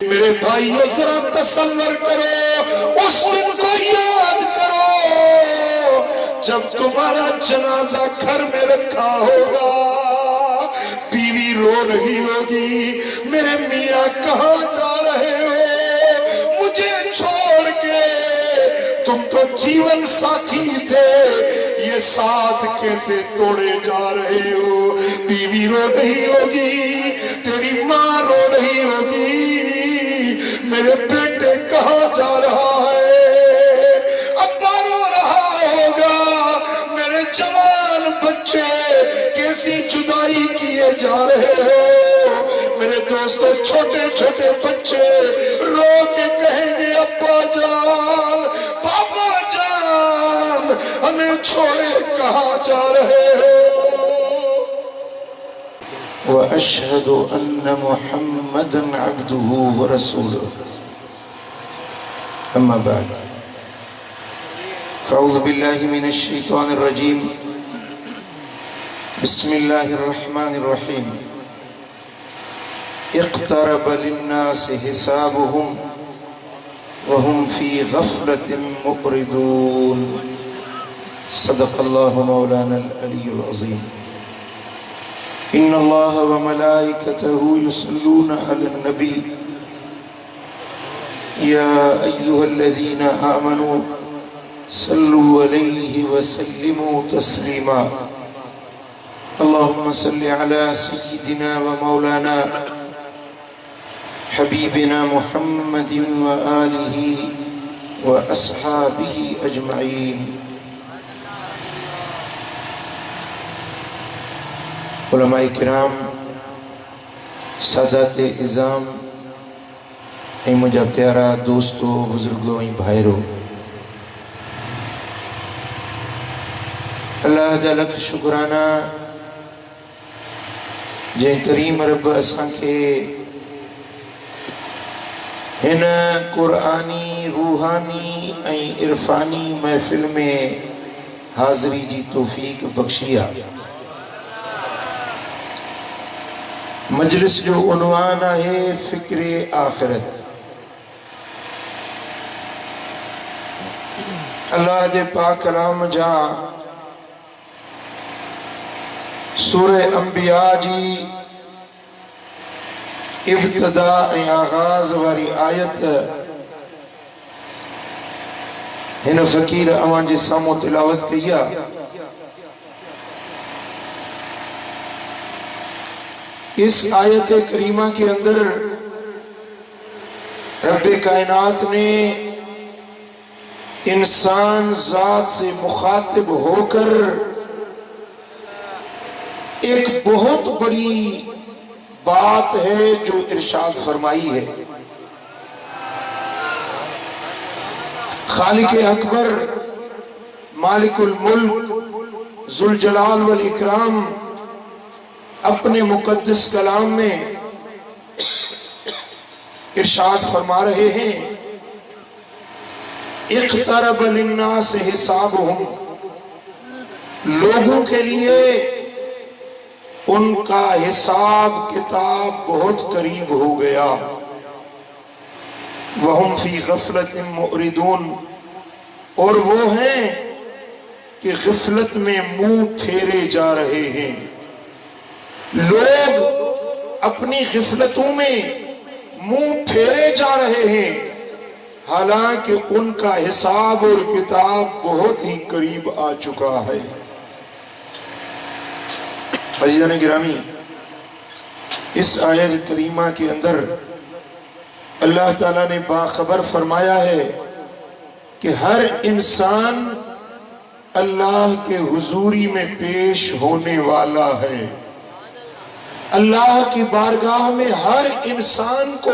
میرے بھائیو ذرا تصور کرو، اس دن کو یاد کرو جب تمہارا جنازہ گھر میں رکھا ہوگا، بیوی رو رہی ہوگی، میرے میاں کہاں جا رہے ہو مجھے چھوڑ کے؟ تم تو جیون ساتھی تھے، یہ ساتھ کیسے توڑے جا رہے ہو؟ بیوی رو رہی ہوگی، تیری ماں رو رہی ہوگی، میرے بیٹے کہاں جا رہا ہے؟ ابا رو رہا ہوگا، میرے جوان بچے کیسی جدائی کیے جا رہے ہو؟ میرے دوستو چھوٹے چھوٹے بچے رو کے کہیں گے ابا جان، بابا جان، ہمیں چھوڑے کہاں جا رہے ہو؟ وَأَشْهَدُ أَنَّ مُحَمَّدًا عَبْدُهُ وَرَسُولُهُ أما بعد فأعوذ بالله من الشيطان الرجيم بسم الله الرحمن الرحيم اقترب للناس حسابهم وهم في غفلة مقردون صدق الله مولانا العلي العظيم إن الله وملائكته يصلون على النبي يا أيها الذين آمنوا صلوا عليه وسلموا تسليما اللهم صل على سيدنا ومولانا حبيبنا محمد وآله وأصحابه أجمعين علماء کرام، سادات اعظام، اے مجھا پیارا دوستو، بزرگوں، بھائرو، اللہ دا لکھ شکرانہ جن کریم رب اساں کے ہن قرآنی، روحانی اور عرفانی محفل میں حاضری جی توفیق بخشیا۔ مجلس جو عنوان ہے فکر آخرت۔ اللہ دے پاک کلام جہاں سورہ انبیاء جی ابتدا آغاز واری آیت ہن فقیر امان جی سامو تلاوت کیا۔ اس آیت کریمہ کے اندر رب کائنات نے انسان ذات سے مخاطب ہو کر ایک بہت بڑی بات ہے جو ارشاد فرمائی ہے۔ خالق اکبر، مالک الملک، ذوالجلال والاکرام اپنے مقدس کلام میں ارشاد فرما رہے ہیں، اقترب للناس حسابهم، لوگوں کے لیے ان کا حساب کتاب بہت قریب ہو گیا، وہم فی غفلت معرضون، اور وہ ہیں کہ غفلت میں منہ پھیرے جا رہے ہیں۔ لوگ اپنی غفلتوں میں منہ پھیرے جا رہے ہیں، حالانکہ ان کا حساب اور کتاب بہت ہی قریب آ چکا ہے۔ عزیزان گرامی، اس آیت کریمہ کے اندر اللہ تعالیٰ نے باخبر فرمایا ہے کہ ہر انسان اللہ کے حضوری میں پیش ہونے والا ہے۔ اللہ کی بارگاہ میں ہر انسان کو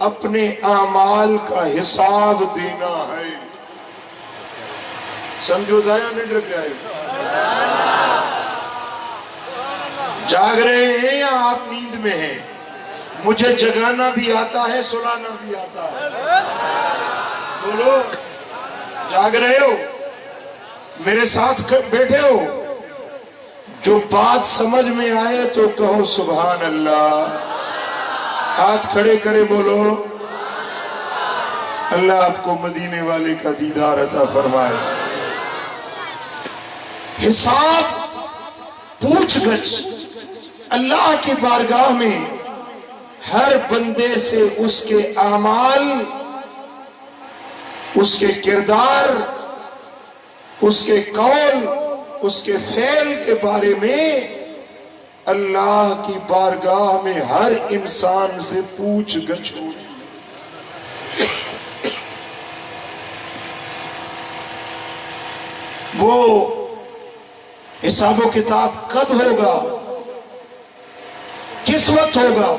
اپنے اعمال کا حساب دینا ہے۔ سمجھو دایا نہیں ڈر گئے؟ جاگ رہے ہیں یا آپ نیند میں ہیں؟ مجھے جگانا بھی آتا ہے، سلانا بھی آتا ہے۔ بولو، جاگ رہے ہو؟ میرے ساتھ بیٹھے ہو؟ جو بات سمجھ میں آئے تو کہو سبحان اللہ۔ ہاتھ کھڑے کرے بولو اللہ آپ کو مدینے والے کا دیدار عطا فرمائے. حساب پوچھ گچھ اللہ کی بارگاہ میں ہر بندے سے اس کے اعمال، اس کے کردار، اس کے قول، اس کے فعل کے بارے میں اللہ کی بارگاہ میں ہر انسان سے پوچھ گچھ ہوگی. وہ حساب و کتاب کب ہوگا، کس وقت ہوگا؟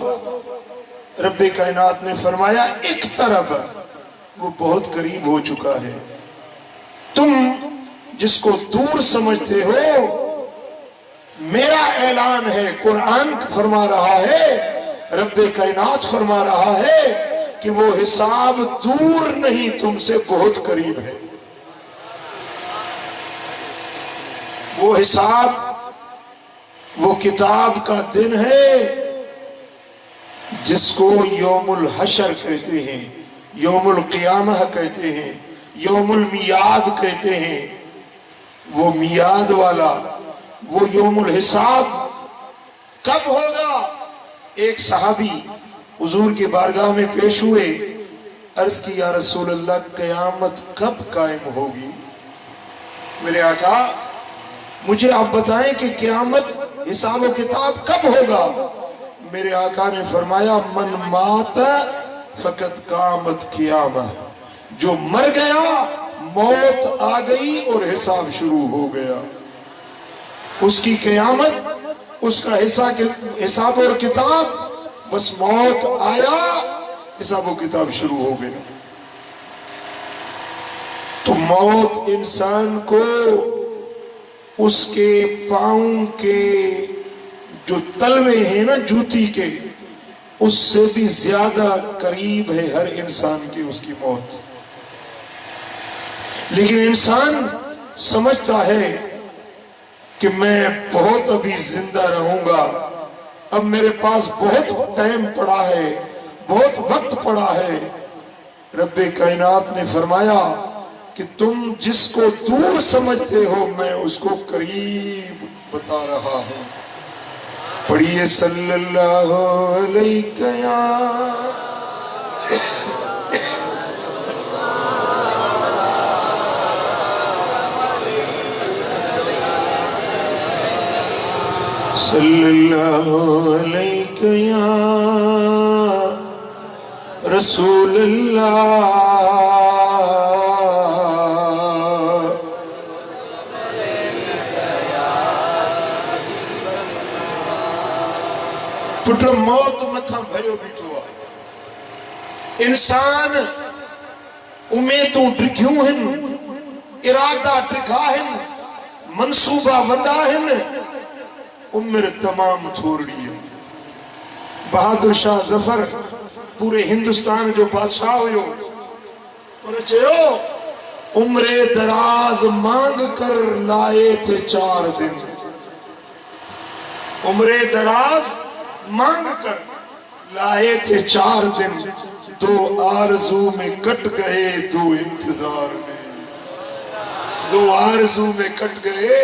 رب کائنات نے فرمایا ایک طرف وہ بہت قریب ہو چکا ہے. تم جس کو دور سمجھتے ہو، میرا اعلان ہے، قرآن فرما رہا ہے، رب کائنات فرما رہا ہے کہ وہ حساب دور نہیں، تم سے بہت قریب ہے. وہ حساب، وہ کتاب کا دن ہے جس کو یوم الحشر کہتے ہیں، یوم القیامہ کہتے ہیں، یوم المیاد کہتے ہیں. وہ میاد والا، وہ یوم الحساب کب ہوگا؟ ایک صحابی حضور کی بارگاہ میں پیش ہوئے، عرض کی یا رسول اللہ قیامت کب قائم ہوگی؟ میرے آقا مجھے آپ بتائیں کہ قیامت، حساب و کتاب کب ہوگا؟ میرے آقا نے فرمایا من مات فقط قامت قیامہ، جو مر گیا موت آ گئی اور حساب شروع ہو گیا. اس کی قیامت، اس کا حساب اور کتاب، بس موت آیا حساب و کتاب شروع ہو گیا. تو موت انسان کو اس کے پاؤں کے جو تلوے ہیں نا جوتی کے، اس سے بھی زیادہ قریب ہے ہر انسان کی اس کی موت. لیکن انسان سمجھتا ہے کہ میں بہت ابھی زندہ رہوں گا، اب میرے پاس بہت ٹائم پڑا ہے، بہت وقت پڑا ہے. رب کائنات نے فرمایا کہ تم جس کو دور سمجھتے ہو میں اس کو قریب بتا رہا ہوں. پڑھیے صلی اللہ علیہ یا صلی اللہ علیہ یا رسول اللہ. پٹر موت متھا بھریو بیٹھو ہے. انسان امیدوں ڈگھیوں ہیں، ارادہ ڈگھا ہیں، منصوبہ وڈا ہیں، عمر تمام تھوڑی ہے. بہادر شاہ ظفر پورے ہندوستان جو بادشاہ ہوئے انہیں چاہو عمر دراز مانگ کر لائے تھے 4 دن. عمر دراز مانگ کر لائے تھے 4 دن، 2 آرزو میں کٹ گئے 2 انتظار میں. 2 آرزو میں کٹ گئے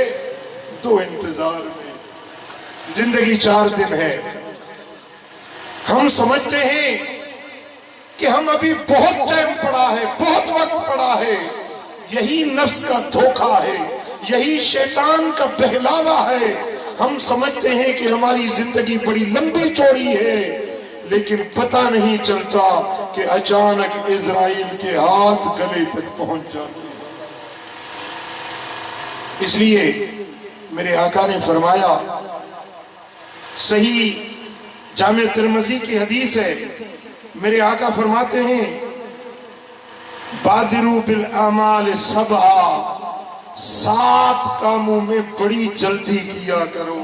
2 انتظار میں. زندگی 4 دن ہے. ہم سمجھتے ہیں کہ ہم ابھی بہت ٹائم پڑا ہے، بہت وقت پڑا ہے. یہی نفس کا دھوکہ ہے، یہی شیطان کا بہلاوا ہے. ہم سمجھتے ہیں کہ ہماری زندگی بڑی لمبی چوڑی ہے، لیکن پتہ نہیں چلتا کہ اچانک اسرائیل کے ہاتھ گلے تک پہنچ جاتے ہیں. اس لیے میرے آقا نے فرمایا، صحیح جامع ترمذی کی حدیث ہے، میرے آقا فرماتے ہیں بادروا بالاعمال 7 کاموں میں بڑی جلدی کیا کرو.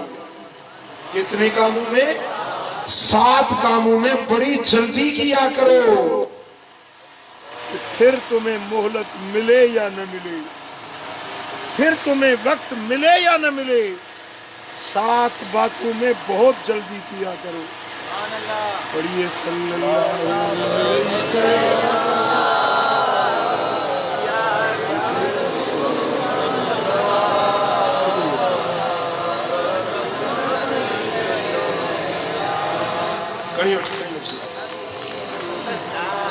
کتنے کاموں میں؟ 7 کاموں میں بڑی جلدی کیا کرو. پھر تمہیں مہلت ملے یا نہ ملے، پھر تمہیں وقت ملے یا نہ ملے، 7 باتوں میں بہت جلدی کیا کرو. پڑھیے صلی اللہ علیہ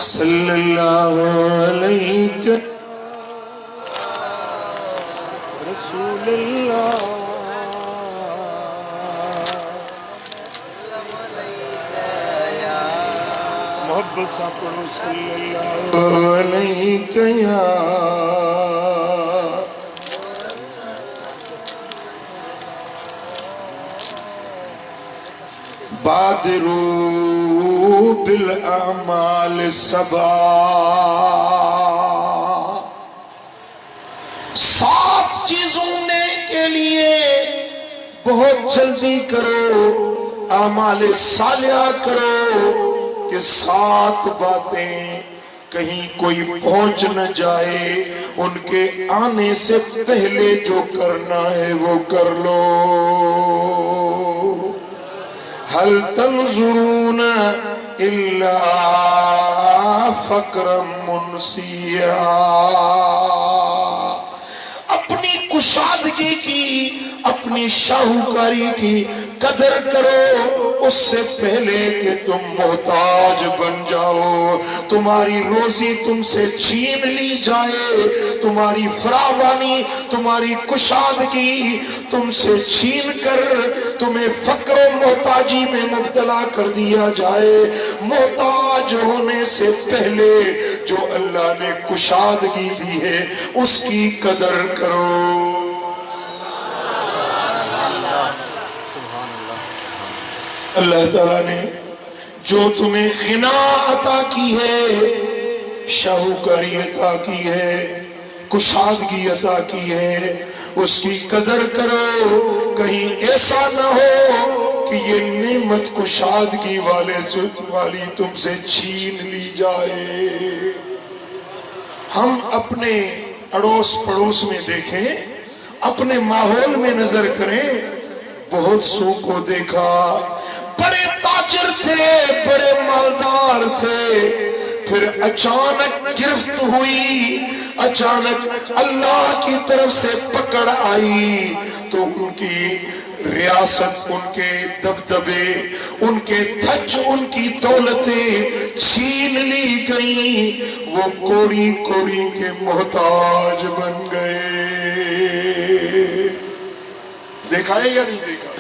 صلی اللہ علیہ رسول اللہ محبت سے پڑھو صلی اللہ علیہ یا بادروا بالاعمال سبا، 7 چیزوں کے لیے بہت جلدی کرو، اعمال صالحہ کرو کہ 7 باتیں کہیں کوئی پہنچ نہ جائے، ان کے آنے سے پہلے جو کرنا ہے وہ کر لو۔ هل تنظرون الا فقرا منسیا، اپنی کشادگی کی، اپنی شاہوکاری کی قدر کرو اس سے پہلے کہ تم محتاج بن جاؤ، تمہاری روزی تم سے چھین لی جائے، تمہاری فراوانی، تمہاری کشادگی تم سے چھین کر تمہیں فقر و محتاجی میں مبتلا کر دیا جائے۔ محتاج ہونے سے پہلے جو اللہ نے کشادگی دی ہے اس کی قدر کرو۔ اللہ تعالیٰ نے جو تمہیں غنا عطا کی ہے، شاہوکاری عطا کی ہے، کشادگی عطا کی ہے، اس کی قدر کرو، کہیں ایسا نہ ہو کہ یہ نعمت کشادگی والی تم سے چھین لی جائے۔ ہم اپنے اڑوس پڑوس میں دیکھیں، اپنے ماحول میں نظر کریں، بہت سو کو دیکھا، بڑے تاجر تھے، بڑے مالدار تھے، پھر اچانک گرفت ہوئی، اچانک اللہ کی طرف سے پکڑ آئی تو ان کی ریاست، ان کے دبدبے، ان کے دھج، ان کی دولتیں چھین لی گئیں، وہ کوڑی کوڑی کے محتاج بن گئے۔ دیکھا ہے یا نہیں دیکھا؟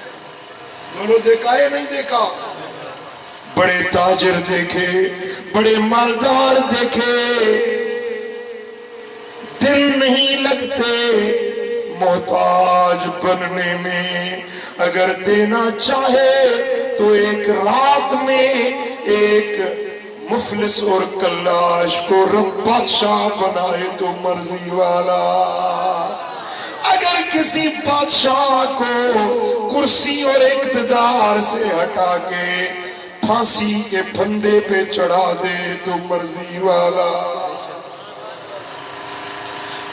بولو دیکھا ہے نہیں دیکھا؟ بڑے تاجر دیکھے، بڑے مالدار دیکھے، دل نہیں لگتے محتاج بننے میں، اگر دینا چاہے تو ایک رات میں ایک مفلس اور کلاش کو رب بادشاہ بنائے تو مرضی والا۔ اگر کسی بادشاہ کو کرسی اور اقتدار سے ہٹا کے پھانسی کے پھندے پہ چڑھا دے تو مرضی والا۔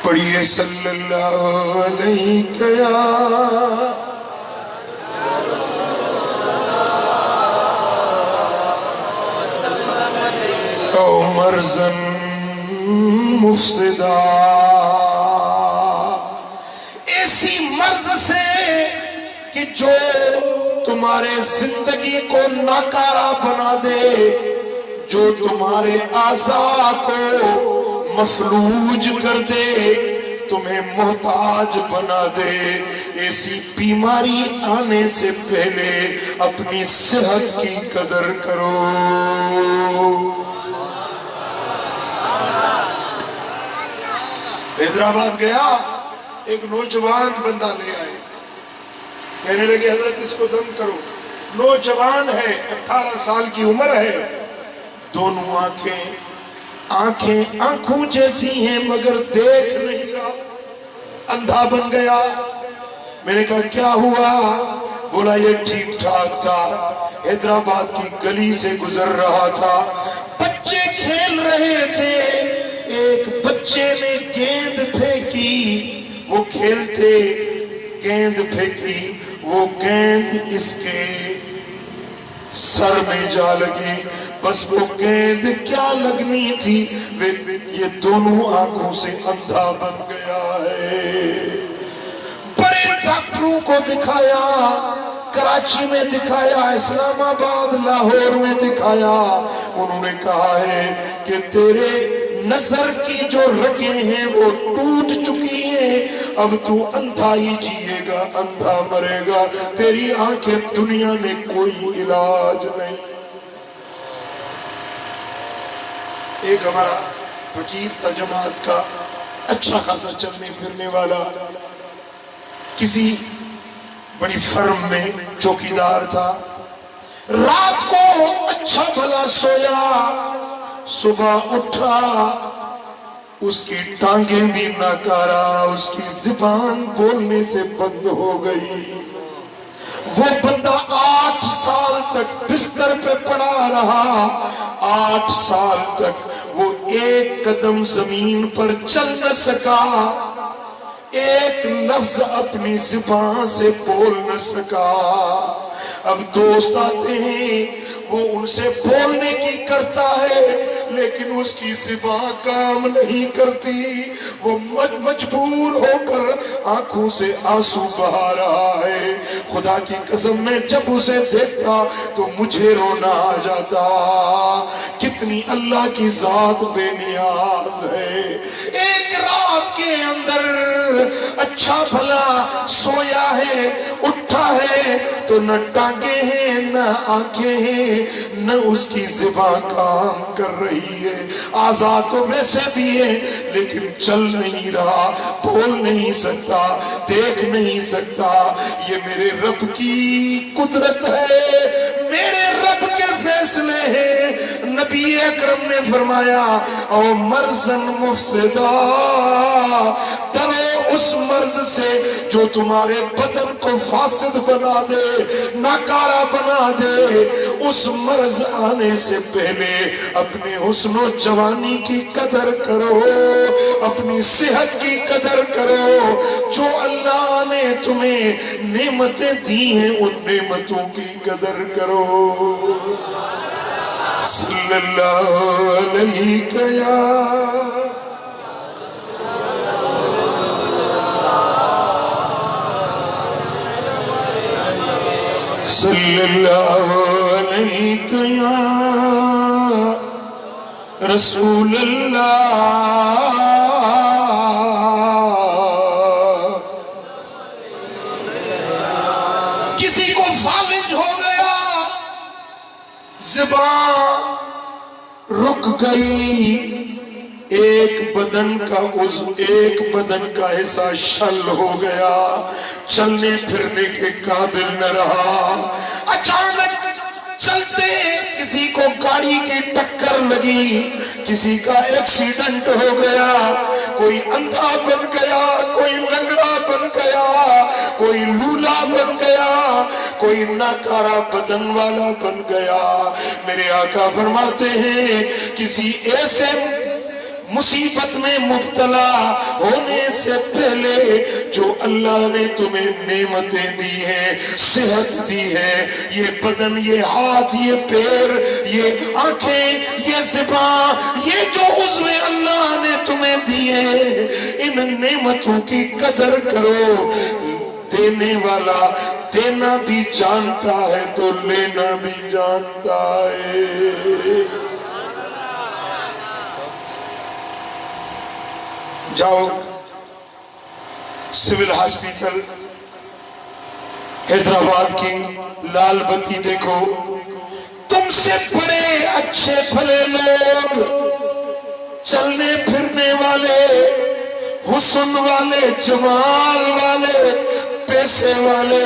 پڑھیے صلی اللہ علیہ یا او مرزن مفسدہ، ایسی مرض سے کہ جو تمہارے زندگی کو ناکارہ بنا دے، جو تمہارے اعضاء کو مفلوج کر دے، تمہیں محتاج بنا دے، ایسی بیماری آنے سے پہلے اپنی صحت کی قدر کرو۔ حیدرآباد گیا، ایک نوجوان بندہ لے آئے، کہنے لگے حضرت اس کو دم کرو۔ نوجوان ہے، 18 سال کی عمر ہے، دونوں آنکھیں آنکھوں جیسی ہیں مگر دیکھ نہیں رہا، اندھا بن گیا۔ میں نے کہا کیا ہوا؟ بولا یہ ٹھیک ٹھاک تھا، حیدرآباد کی گلی سے گزر رہا تھا، بچے کھیل رہے تھے، ایک بچے نے گیند پھینکی، وہ کھیلتے گیند پھینکی، وہ گیند اس کے سر میں جا لگی، بس وہ قید کیا لگنی تھی، یہ دونوں آنکھوں سے اندھا بن گیا ہے۔ بڑے ڈاکٹروں کو دکھایا، کراچی میں دکھایا، اسلام آباد، لاہور میں دکھایا، انہوں نے کہا ہے کہ تیرے نظر کی جو رگیں ہیں وہ ٹوٹ چکی ہیں، اب تو اندھا ہی جیے گا، اندھا مرے گا، تیری آنکھیں دنیا میں کوئی علاج نہیں۔ ایک ہمارا فقیر تھا جماعت کا، اچھا خاصا چلنے پھرنے والا، کسی بڑی فرم میں چوکیدار تھا، رات کو اچھا بھلا سویا، صبح اٹھا، اس کی ٹانگیں بھی ناکارا، اس کی زبان بولنے سے بند ہو گئی۔ وہ بندہ 8 سال تک بستر پہ پڑا رہا، 8 سال تک وہ ایک قدم زمین پر چل نہ سکا، ایک لفظ اپنی زبان سے بول نہ سکا۔ اب دوست آتے ہیں، وہ ان سے بولنے کی کرتا ہے لیکن اس کی زبان کام نہیں کرتی، وہ مجبور ہو کر آنکھوں سے آنسو بہا رہا ہے۔ خدا کی قسم میں جب اسے دیکھتا تو مجھے رونا آ جاتا، کتنی اللہ کی ذات بے نیاز ہے۔ ایک رات کے اندر اچھا بھلا سویا ہے، اٹھا ہے تو نہ ٹانگیں ہیں نہ آنکھیں ہیں، نہ اس کی زبان کام کر رہی ہے، آزاد تو ویسے بھی ہے لیکن چل نہیں رہا، بول نہیں سکتا، دیکھ نہیں سکتا۔ یہ میرے رب کی قدرت ہے، میرے رب کے فیصلے ہیں۔ نبی اکرم نے فرمایا او مرضن مفسدہ، ڈرو اس مرض سے جو تمہارے بدن کو فاسد بنا دے، ناکارہ بنا دے۔ اس مرض آنے سے پہلے اپنے حسن و جوانی کی قدر کرو، اپنی صحت کی قدر کرو، جو اللہ نے تمہیں نعمتیں دی ہیں ان نعمتوں کی قدر کرو۔ صلی اللہ علیہ یا صلی اللہ علیہ یا رسول اللہ۔ کسی کو فالج ہو گیا، زبان رک گئی، ایک بدن کا حصہ شل ہو گیا، چلنے پھرنے کے قابل نہ رہا۔ اچانک چلتے کسی کو گاڑی کی ٹکر لگی، کسی کا ایکسیڈنٹ ہو گیا، کوئی اندھا بن گیا، کوئی لنگڑا بن گیا، کوئی لولا بن گیا، کوئی ناکارہ بدن والا بن گیا۔ میرے آقا فرماتے ہیں کسی ایسے مصیبت میں مبتلا ہونے سے پہلے جو اللہ نے تمہیں نعمتیں دی ہیں، صحت دی ہے، یہ بدن، یہ ہاتھ، یہ پیر، یہ آنکھیں، یہ زبان، یہ جو عضو اللہ نے تمہیں دیے، ان نعمتوں کی قدر کرو۔ دینے والا دینا بھی جانتا ہے تو لینا بھی جانتا ہے۔ جاؤ سول ہاسپیٹل حیدرآباد کی لال بتی دیکھو، تم سے بڑے اچھے بھلے لوگ، چلنے پھرنے والے، حسن والے، جمال والے، پیسے والے،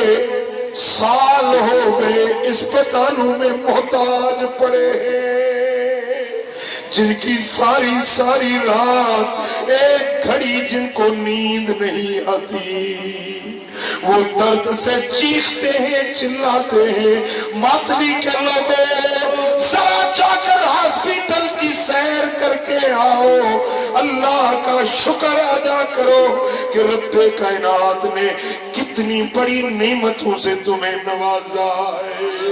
سال ہو گئے اسپتالوں میں محتاج پڑے ہیں، جن کی ساری رات ایک گھڑی جن کو نیند نہیں آتی، وہ درد سے چیختے ہیں، چلاتے ہیں۔ ماتلی کے لوگوں ذرا جا کر ہاسپیٹل کی سیر کر کے آؤ، اللہ کا شکر ادا کرو کہ رب کائنات نے کتنی بڑی نعمتوں سے تمہیں نوازا ہے۔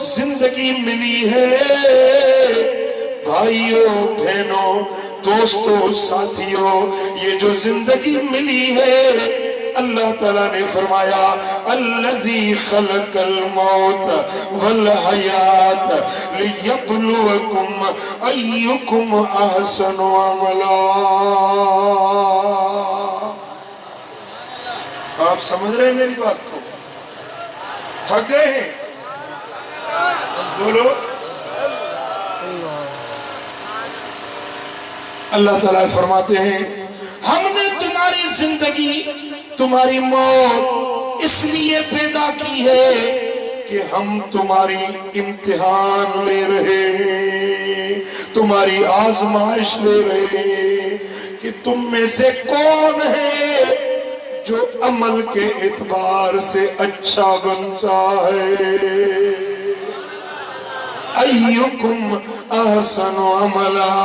زندگی ملی ہے بھائیوں بہنوں دوستوں ساتھیوں، یہ جو زندگی ملی ہے اللہ تعالیٰ نے فرمایا الذی خلق الموت والحیات لیبلوکم ایکم احسن عملا۔ آپ سمجھ رہے ہیں میری بات کو؟ تھک گئے ہیں؟ بولو۔ اللہ تعالیٰ فرماتے ہیں ہم نے تمہاری زندگی تمہاری موت اس لیے پیدا کی ہے کہ ہم تمہاری امتحان لے رہے ہیں، تمہاری آزمائش لے رہے ہیں کہ تم میں سے کون ہے جو عمل کے اعتبار سے اچھا بنتا ہے۔ ایکم احسن عملا،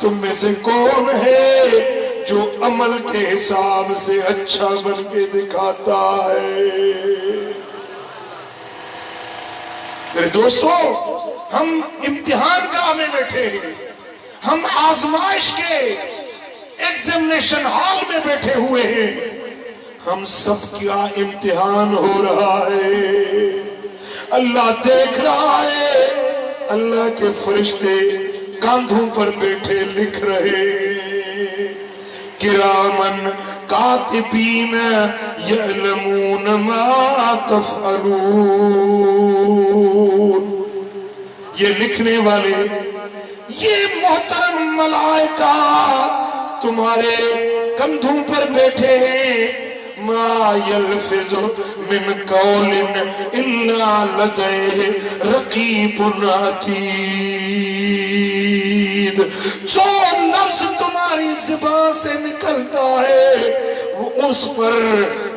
تم میں سے کون ہے جو عمل کے حساب سے اچھا بن کے دکھاتا ہے۔ میرے دوستو، ہم امتحان گاہ میں بیٹھے ہیں، ہم آزمائش کے ایگزامینیشن ہال میں بیٹھے ہوئے ہیں، ہم سب کا امتحان ہو رہا ہے، اللہ دیکھ رہا ہے، اللہ کے فرشتے کاندھوں پر بیٹھے لکھ رہے کرامن کاتبین یعلمون ما تفعلون، یہ لکھنے والے یہ محترم ملائکہ تمہارے کندھوں پر بیٹھے ہیں۔ ما یلفظ من قول الا لدیہ رقیب عتید، جو لفظ تمہاری زبان سے نکلتا ہے اس پر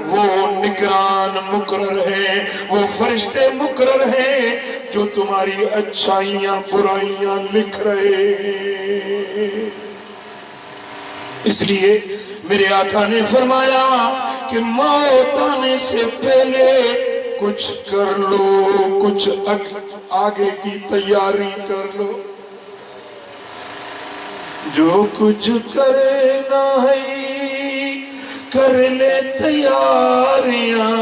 وہ نگران مقرر ہیں، وہ فرشتے مقرر ہیں جو تمہاری اچھائیاں برائیاں لکھ رہے ہیں۔ اس لیے میرے آقا نے فرمایا کہ موت آنے سے پہلے کچھ کر لو، کچھ آگے کی تیاری کر لو، جو کچھ کرنا ہے کر لے تیاریاں،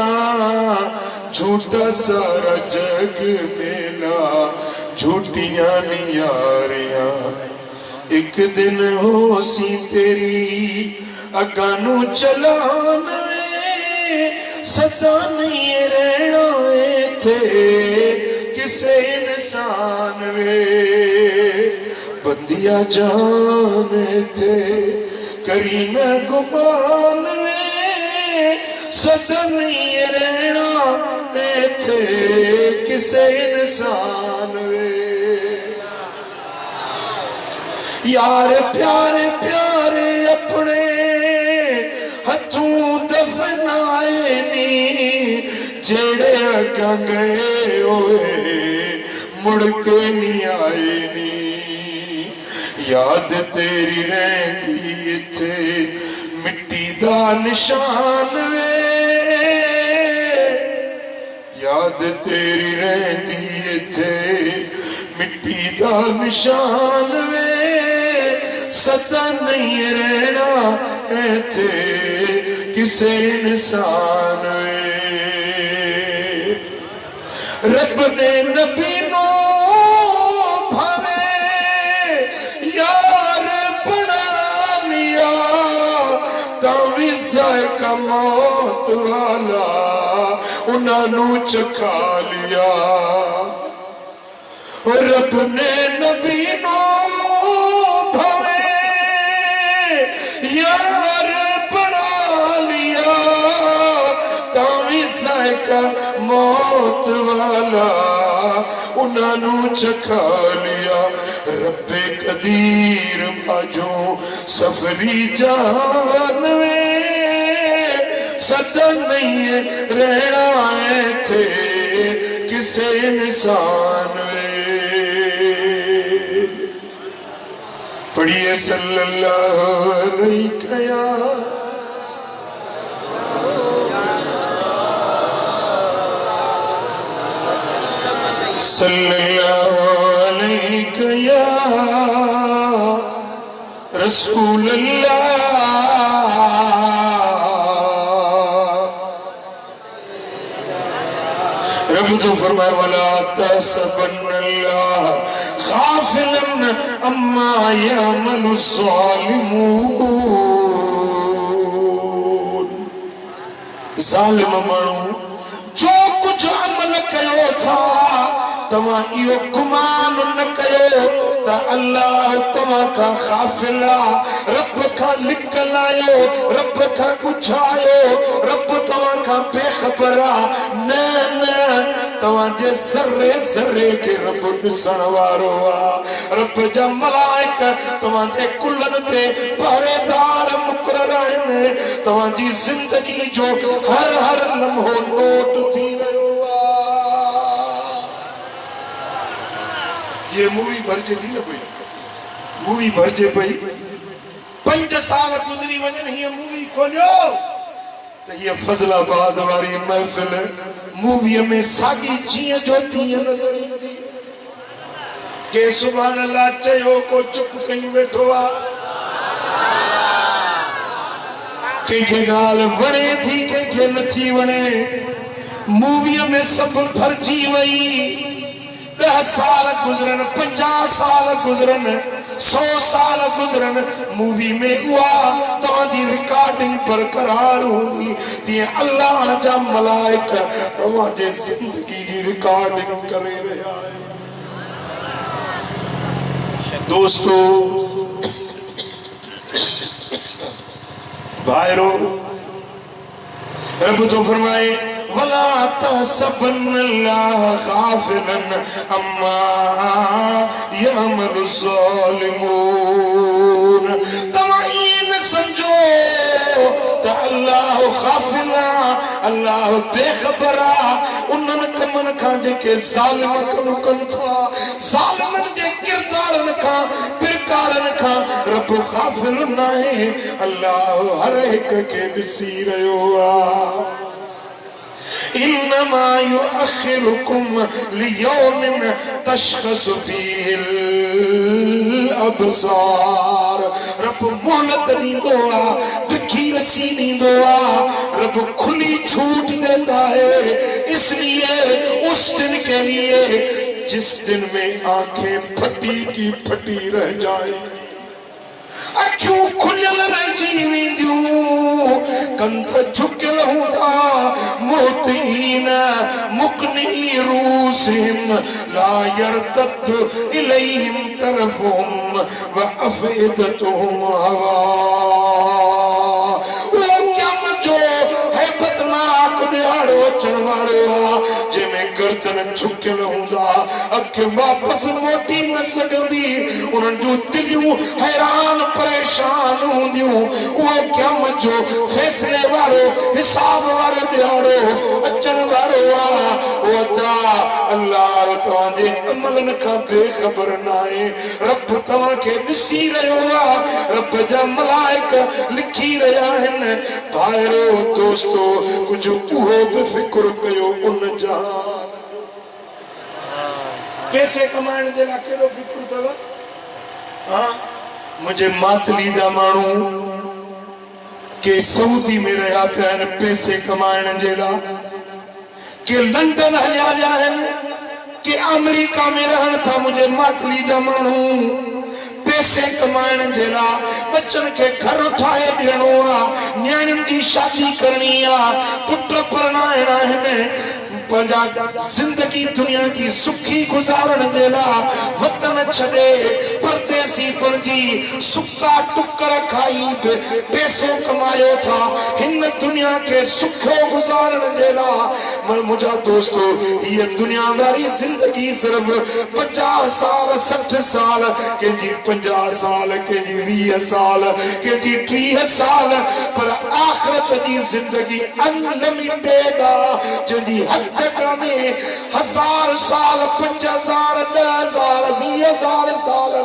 جھوٹا سارا جگ میلا جھوٹیاں نیاریاں، ایک دن ہو سی تیری اگانو چلان میں، سزا نہیں رہنا تھے کسے انسان میں، بندیا جان تھے کرینا گمان میں، سزا نہیں رہنا تھے کسے انسان میں۔ یار پیارے پیارے اپنے ہتھوں دفنائے نی، جڑے اگاں گئے ہوئے مڑ کے نہیں آئے نی، یاد تیری رہندی ایتھے مٹی دا نشان وے، یاد تیری رہندی ایتھے مٹی دا نشان وے، سزا نہیں رہنا ایتھے کسے انسان وے۔ رب نے نبی نو بھاوے یار بنا لیا، تاوی ذائقہ موت والا انہاں نو چکھا لیا، رب نے نبی نو یار بنا لیا، تاوی ذائقہ موت والا انہاں نو چکھا لیا، رب قدیر بھاجوں سفری جان میں، سزا نہیں رہنا تھے کسے انسان میں۔ پڑھیے صلی اللہ علیہ وسلم۔ صلی اللہ علیہ یا رسول اللہ رب تو فرمائے وَلَا تَحْسَبَنَّ اللَّهَ غَافِلًا عَمَّا يَعْمَلُ الظَّالِمُونَ ظالم مانو جو کچھ عمل کیو تھا تمہاں ایو گمان نہ کیو تا اللہ تمہاں کا غافلہ رب کا لکل آئیو رب کا کچھ آئیو رب تمہاں کا بے خبرہ نہ تمہاں جے ذرے ذرے کے رب نسان وارو رب جا ملائک تمہاں جے کلن تے پہرے دار مقرر آئینے تمہاں جی زندگی جو ہر لمحو نوٹ تھی رہو یہ مووی بھرجے تھی نہ کوئی مووی بھرجے پئی 5 سال گزری وجن یہ مووی کھولیو تو یہ فضل آباد واری محفل مووی میں ساگی چیئے جو تھی یہ نظر دی کہ سبحان اللہ چاہیو کو چپ کہیں بیٹھو کہ گال وڑے تھی کہ نہ تھی وڑے مووی میں سب بھرجی وئی 10 سال گزرن 50 سال گزرن 100 سال گزرن مووی میں ہوا تمہاری ریکارڈنگ برقرار ہوگی تیہ اللہ جا ملائک تمہاری زندگی کی ریکارڈنگ کرے رہا ہے دوستو بھائیرو رب تو فرمائے وَلَا تَحْسَبَنَّ اللَّهَ غَافِلًا عَمَّا يَعْمَلُ الظَّالِمُونَ تمہیں سمجھو تو اللہ غافلہ اللہ بے خبرہ انہوں کمن کھا جے کے ظالمہ کن تھا ظالمن جے کردارن کھا پرکارن کھا رب غافل نہ ہے اللہ ہر ایک کے بسی رہو انما يؤخركم ليوم تشخص فيه الابصار رب مہلت نہیں دعا دکھی رسی نہیں دعا رب کھلی چھوٹ دیتا ہے اس لیے اس دن کے لیے جس دن میں آنکھیں پھٹی کی پھٹی رہ جائے اکھیوں کھلل رہ جیوی دیوں کندھ جھکل ہوتا موتین مقنعی روسہم لا یرتد الیہم طرفہم وافئدتہم ہوا وہ قیامت جو ہے بتناک دیاڑو چنوارو جے میں گردن جھکل ہوتا اکھ واپس موٹی نہ سکتی انہوں جو دلیوں حیران پریشان ہوں دیوں وہ قیامت جو فیصلے وارو حساب وارو دیارو اچن وارو وہ تا اللہ توان دے عملن کا بے خبر نائے رب توان کے نسی رہے ہوا رب جا ملائک لکھی رہا ہے بھائرو دوستو کچھ اوہو پہ فکر کیو ان جہاں پیسے کمائن دے لاکھے رو فکر دوا مجھے ماتلی دا مانو کہ سعودی میں رہا پہن پیسے کمائن جیلا کہ لندن ہلیا جائیں کہ امریکہ میں رہن تھا مجھے ماتلی دا مانو پیسے کمائن جیلا بچن کے گھر اٹھائے دینا نیانم دی شادی کرنی پٹر پرنائنا ہے پنجا زندگی دنیا کی سکھی گزارن جیلا وطن چھڑے پردیسی پرجی سکھا ٹکر کھائی پیسوں کمائیو تھا ہن دنیا کے سکھو گزارن جیلا مجھا دوستو یہ دنیا واری زندگی صرف 50 سال 60 سال کہ جی 50 سال کہ جی 20 سال کہ جی 30 سال پر آخرت جی زندگی انلمیٹیڈ جدی حد میں 1000 سال 5000 10,000 20,000 سال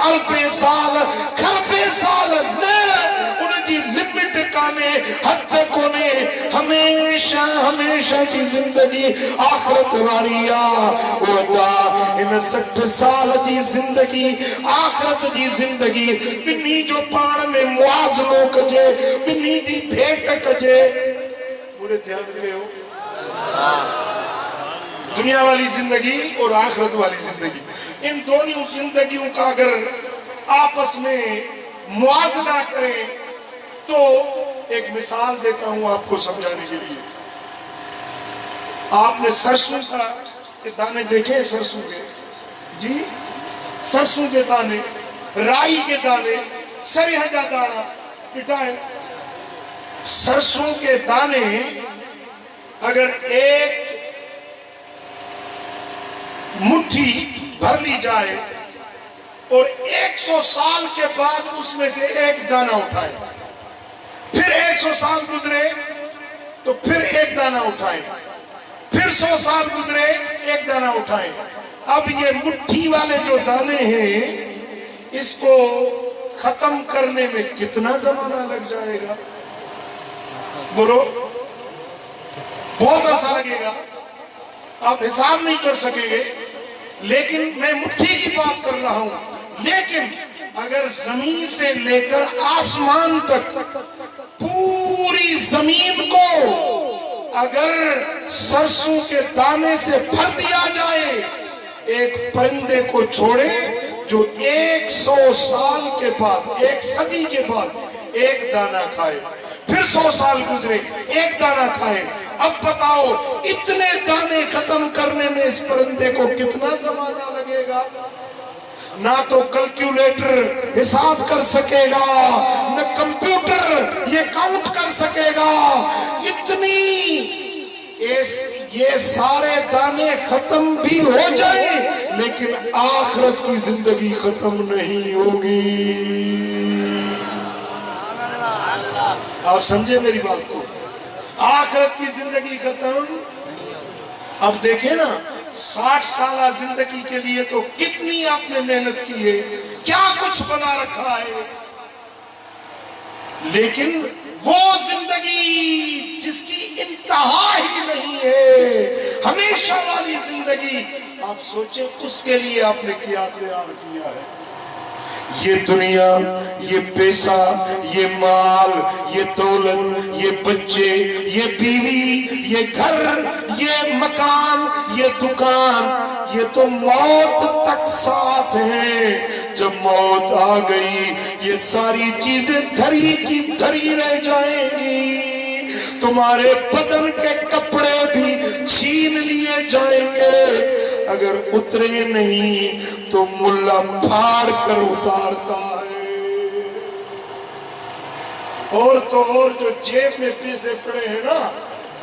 اربے سال خربے سال ان کی لمٹ کانے حد کونے ہمیشہ ہمیشہ کی زندگی آخرت واری ہوتا ان 60 سال جی زندگی آخرت جی زندگی بنی جو پان میں موازنوں کجے بنی دی بھیٹ کجے پورے دھیان دے ہو دنیا والی زندگی اور آخرت والی زندگی ان دونوں زندگیوں کا اگر آپس میں موازنہ کریں تو ایک مثال دیتا ہوں آپ کو سمجھانے کے لیے آپ نے سرسوں کے دانے دیکھے سرسوں کے جی سرسوں کے دانے رائی کے دانے سرہجا دانا پٹائے سرسوں کے دانے اگر ایک مٹھی بھر لی جائے اور 100 سال کے بعد اس میں سے ایک دانہ اٹھائے پھر 100 سال گزرے تو پھر ایک دانہ اٹھائے پھر 100 سال گزرے ایک دانہ اٹھائے اب یہ مٹھی والے جو دانے ہیں اس کو ختم کرنے میں کتنا زمانہ لگ جائے گا بولو بہت عرصہ لگے گا آپ حساب نہیں کر سکیں گے لیکن میں مٹھی کی بات کر رہا ہوں لیکن اگر زمین سے لے کر آسمان تک پوری زمین کو اگر سرسوں کے دانے سے بھر دیا جائے ایک پرندے کو چھوڑے جو 100 سال کے بعد 1 صدی کے بعد ایک دانہ کھائے پھر 100 سال گزرے ایک دانہ کھائے اب بتاؤ اتنے دانے ختم کرنے میں اس پرندے کو کتنا زمانہ لگے گا نہ تو کیلکولیٹر حساب کر سکے گا نہ کمپیوٹر یہ کاؤنٹ کر سکے گا اتنی یہ سارے دانے ختم بھی ہو جائیں لیکن آخرت کی زندگی ختم نہیں ہوگی آپ سمجھے میری بات کو آخرت کی زندگی ختم اب دیکھیں نا 60 سالہ زندگی کے لیے تو کتنی آپ نے محنت کی ہے کیا کچھ بنا رکھا ہے لیکن وہ زندگی جس کی انتہا ہی نہیں ہے ہمیشہ والی زندگی آپ سوچیں اس کے لیے آپ نے کیا تیار کیا ہے یہ دنیا یہ پیسہ یہ مال یہ دولت یہ بچے یہ بیوی یہ گھر یہ مکان یہ دکان یہ تو موت تک ساتھ ہیں جب موت آ گئی یہ ساری چیزیں دھری کی دھری رہ جائیں گی تمہارے بدن کے کپڑے بھی چھین لیے جائیں گے اگر اترے نہیں تو ملا پھاڑ کر اتارتا ہے اور تو اور جو جیب میں پیسے پڑے ہیں نا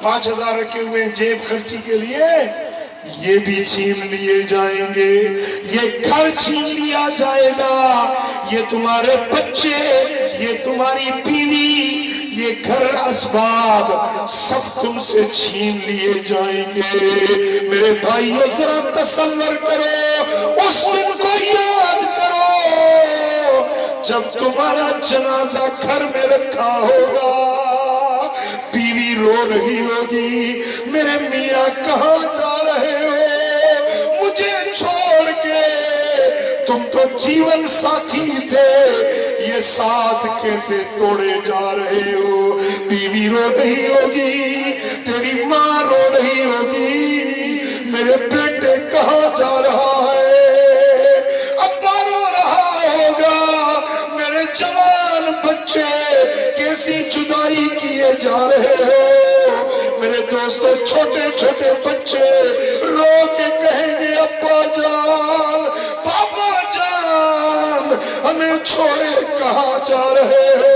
5000 رکھے ہوئے ہیں جیب خرچی کے لیے یہ بھی چھین لیے جائیں گے یہ گھر چھین لیا جائے گا یہ تمہارے بچے یہ تمہاری بیوی یہ گھر اسباب سب تم سے چھین لیے جائیں گے میرے بھائیو ذرا تصور کرو اس دن کو یاد کرو جب تمہارا جنازہ گھر میں رکھا ہوگا بیوی رو رہی ہوگی میرے میاں کہاں جا رہے ہو مجھے چھوڑ کے تم تو جیون ساتھی تھے یہ ساتھ کیسے توڑے جا رہے ہو بیوی رو رہی ہوگی تیری ماں رو رہی ہوگی میرے بیٹے کہاں جا رہا ہے ابا رو رہا ہوگا میرے جوان بچے کیسی جدائی کیے جا رہے ہو میرے دوستو چھوٹے چھوٹے بچے رو کے کہیں گے ابا جان پاپا جان ہمیں چھوڑے کہاں جا رہے ہو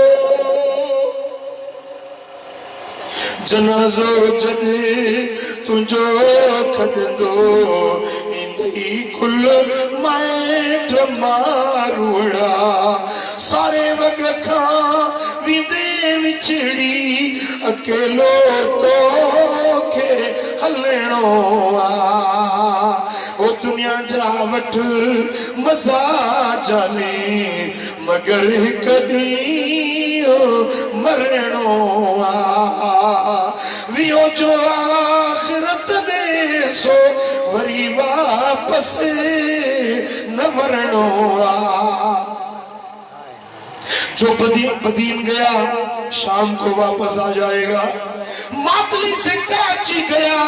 جنازو جدے تجھو کھد دو اندہی کل مائٹ ماروڑا سارے وگکھاں ویدے وچڑی اکیلو تو کے ہلنو او دنیا جاوٹ مزا جانے مگر کدی مرنو ویو جو آخرت نے سو وری واپس نہ ورنو جو بدین گیا شام کو واپس آ جائے گا، ماتلی سے کراچی گیا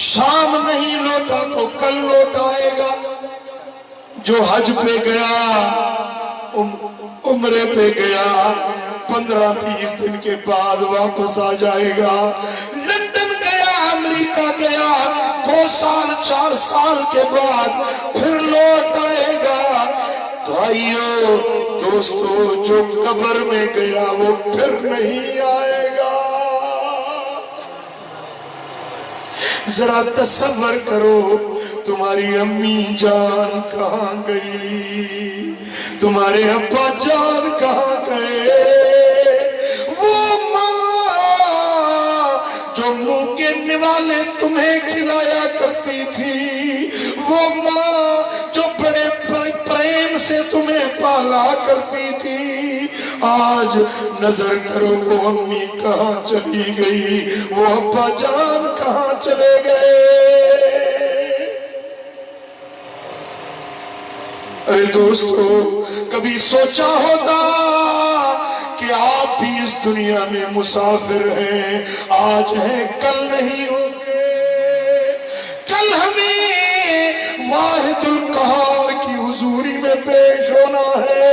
شام نہیں لوٹا تو کل لوٹ آئے گا، جو حج پہ گیا عمرے پہ گیا 15-20 دن کے بعد واپس آ جائے گا، لندن گیا امریکہ گیا 2 سال 4 سال کے بعد پھر لوٹ آئے گا۔ بھائیو دوستو جو قبر میں گیا وہ پھر نہیں آئے گا۔ ذرا تصور کرو تمہاری امی جان کہاں گئی، تمہارے ابا جان کہاں گئے، وہ ماں جو منہ کے نوالے تمہیں کھلایا کرتی تھی، وہ ماں جو بڑے پریم سے تمہیں پالا کرتی تھی، آج نظر کرو وہ امی کہاں چلی گئی، وہ ابا جان کہاں چلے گئے۔ ارے دوستو کبھی سوچا ہوتا کہ آپ بھی اس دنیا میں مسافر ہیں، آج ہیں کل نہیں ہوں گے، کل ہمیں واحد القہار کی حضوری میں پیش ہونا ہے،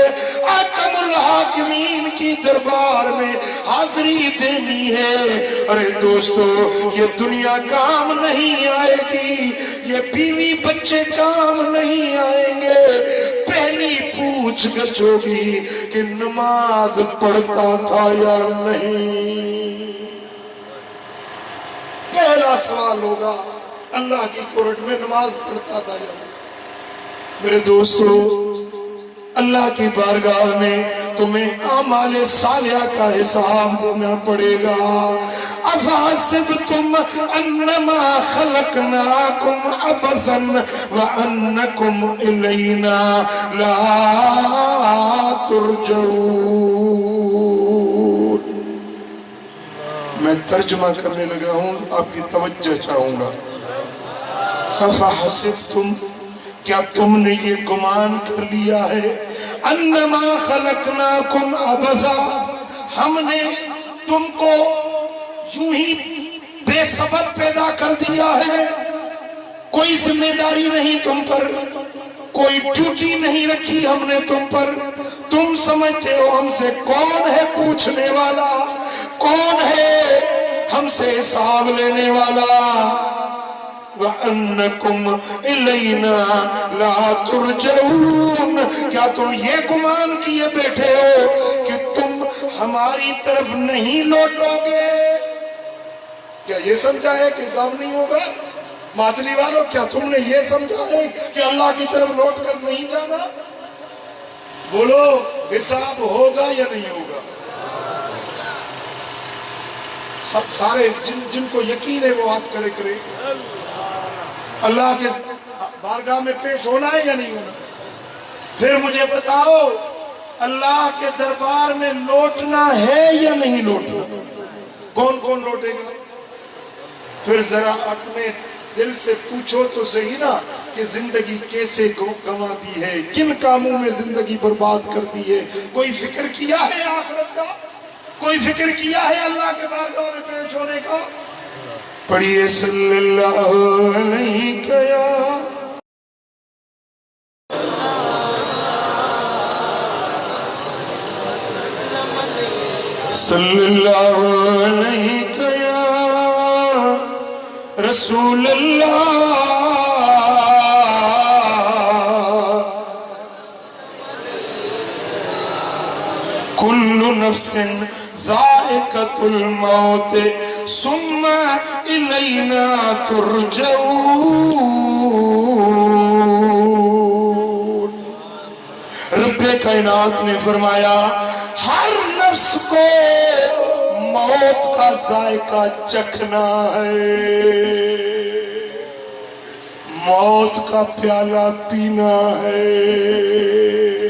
حاکم الحاکمین کی دربار میں حاضری دینی ہے۔ ارے دوستو یہ دنیا کام نہیں آئے گی، یہ بیوی بچے کام نہیں آئیں گے، پہلی پوچھ گچھ ہوگی کہ نماز پڑھتا تھا یا نہیں، پہلا سوال ہوگا اللہ کی کورٹ میں نماز پڑھتا تھا یا نہیں۔ میرے دوستو اللہ کی بارگاہ میں تمہیں اعمال صالحہ کا حساب دینا پڑے گا۔ افحسبتم انما خلقناکم عبثا وانکم الینا لا ترجعون۔ میں ترجمہ کرنے لگا ہوں، آپ کی توجہ چاہوں گا۔ افحسبتم کیا تم نے یہ گمان کر لیا ہے، انما خلقناکم عبثا ہم نے تم کو یوں ہی بے سبب پیدا کر دیا ہے، کوئی ذمہ داری نہیں تم پر، کوئی ڈیوٹی نہیں رکھی ہم نے تم پر، تم سمجھتے ہو ہم سے کون ہے پوچھنے والا، کون ہے ہم سے حساب لینے والا۔ وَأَنَّكُمْ إِلَيْنَا لَا تُرْجَعُونَ کیا تم یہ گمان کیے بیٹھے ہو کہ تم ہماری طرف نہیں لوٹو گے؟ کیا یہ سمجھا ہے کہ حساب نہیں ہوگا؟ ماتلی والوں کیا تم نے یہ سمجھا ہے کہ اللہ کی طرف لوٹ کر نہیں جانا؟ بولو حساب ہوگا یا نہیں ہوگا؟ سب سارے جن کو یقین ہے وہ ہاتھ کھڑے کرے۔ اللہ کے بارگاہ میں پیش ہونا ہے یا نہیں ہونا؟ پھر مجھے بتاؤ اللہ کے دربار میں لوٹنا ہے یا نہیں لوٹنا؟ کون کون لوٹے گا؟ پھر ذرا اپنے دل سے پوچھو تو صحیح نا کہ زندگی کیسے گنوا دی ہے، کن کاموں میں زندگی برباد کر دی ہے؟ کوئی فکر کیا ہے آخرت کا؟ کوئی فکر کیا ہے اللہ کے بارگاہ میں پیش ہونے کا؟ پڑھیے صلی اللہ علیہ یا صلی اللہ علیہ یا رسول اللہ، کل نفس ذائقۃ الموت ثم الینا ترجعون۔ رب کائنات نے فرمایا ہر نفس کو موت کا ذائقہ چکھنا ہے، موت کا پیالہ پینا ہے،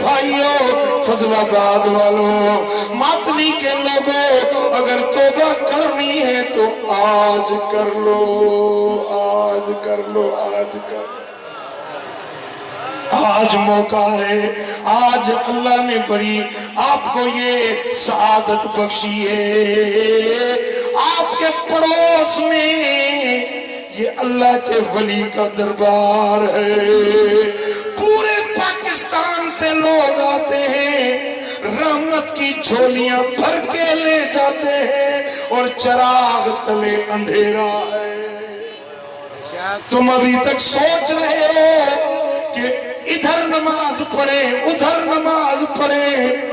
بھائیوں، فضل آباد والوں، ماتلی کے لوگوں، اگر توبہ کرنی ہے تو آج کر لو، آج کر لو، آج کر لو۔ آج موقع ہے، آج اللہ نے بڑی آپ کو یہ سعادت بخشی ہے۔ آپ کے پڑوس میں یہ اللہ کے ولی کا دربار ہے، پورے پاکستان سے لوگ آتے ہیں، رحمت کی جھولیاں بھر کے لے جاتے ہیں، اور چراغ تلے اندھیرا ہے۔ تم ابھی تک سوچ رہے ہو کہ ادھر نماز پڑھیں، ادھر نماز پڑھیں۔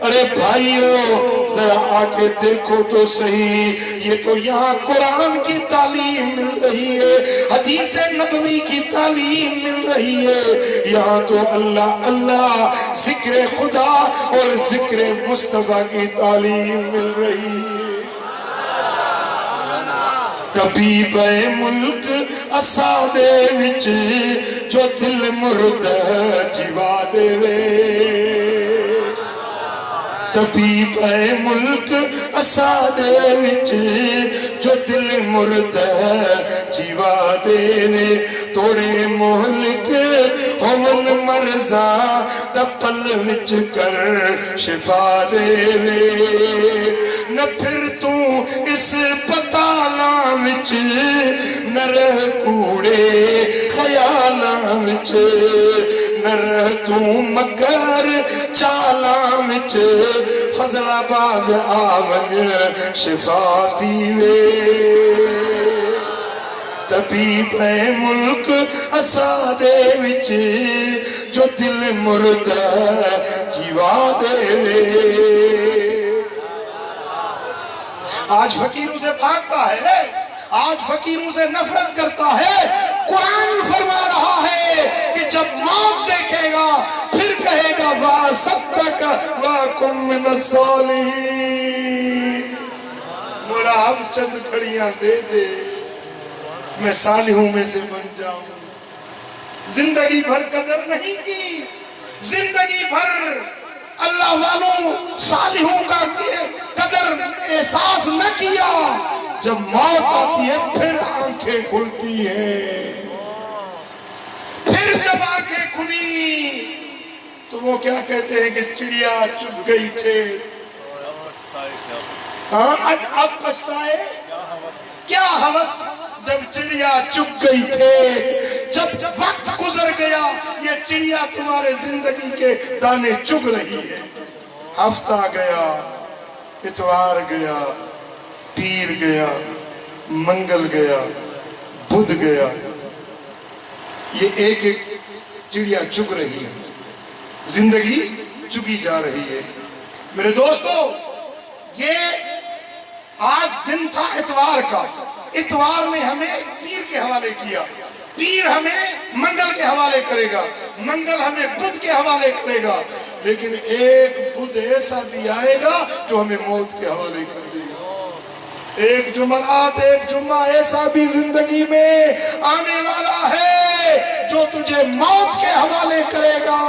ارے بھائیو، ذرا آکے دیکھو تو صحیح، یہ تو یہاں قرآن کی تعلیم مل رہی ہے، حدیث نبوی کی تعلیم مل رہی ہے، یہاں تو اللہ اللہ، ذکر خدا اور ذکر مصطفیٰ کی تعلیم مل رہی ہے۔ طبیب ملک اسادے وچ جو دل مرد جیوا دے وے، طبیب ملک اسادے وچ جو دل مرد جیوا دے وے، توڑے مہلک ہومن مرزاں دا پل وچ کر شفا دے وے۔ نہ پھر تو اس پتالاں وچ، نہ رہ کوڑے خیالاں وچ، نہ رہ تو مگر چالاں وچ، فضل آباد آون شفا دیوے۔ طبیب ملک اسادے وچ جو دل مرد جیوا دے وے۔ آج فقیروں سے بھاگتا ہے، آج فقیروں سے نفرت کرتا ہے۔ قرآن فرما رہا ہے کہ جب موت دیکھے گا پھر کہے گا وَأَصَدَّقَ وَأَكُن مِّنَ الصَّالِحِينَ۔ مولا ہم چند کھڑیاں دے دے، میں صالحوں میں سے بن جاؤں۔ زندگی بھر قدر نہیں کی، زندگی بھر اللہ والوں صالحوں کا قدر احساس نہ کیا، جب موت آتی ہے پھر آنکھیں کھلتی ہیں۔ پھر جب آنکھیں کھلی تو وہ کیا کہتے ہیں کہ چڑیا چگ گئی تھے۔ ہاں اب پچھتائے کیا حوث، جب چڑیا چگ گئی تھے، جب وقت گزر گیا، یہ چڑیا تمہارے زندگی کے دانے چگ رہی ہے۔ ہفتہ گیا، اتوار گیا، پیر گیا، منگل گیا، بدھ گیا، یہ ایک ایک چڑیا چگ رہی ہے، زندگی چگی جا رہی ہے۔ میرے دوستو، یہ آج دن تھا اتوار کا، اتوار نے ہمیں پیر کے حوالے کیا، پیر ہمیں منگل کے حوالے کرے گا، منگل ہمیں بدھ کے حوالے کرے گا، لیکن ایک بدھ ایسا بھی آئے گا جو ہمیں موت کے حوالے کر دے گا۔ ایک جمعرات، ایک جمعہ ایسا بھی زندگی میں آنے والا ہے جو تجھے موت کے حوالے کرے گا،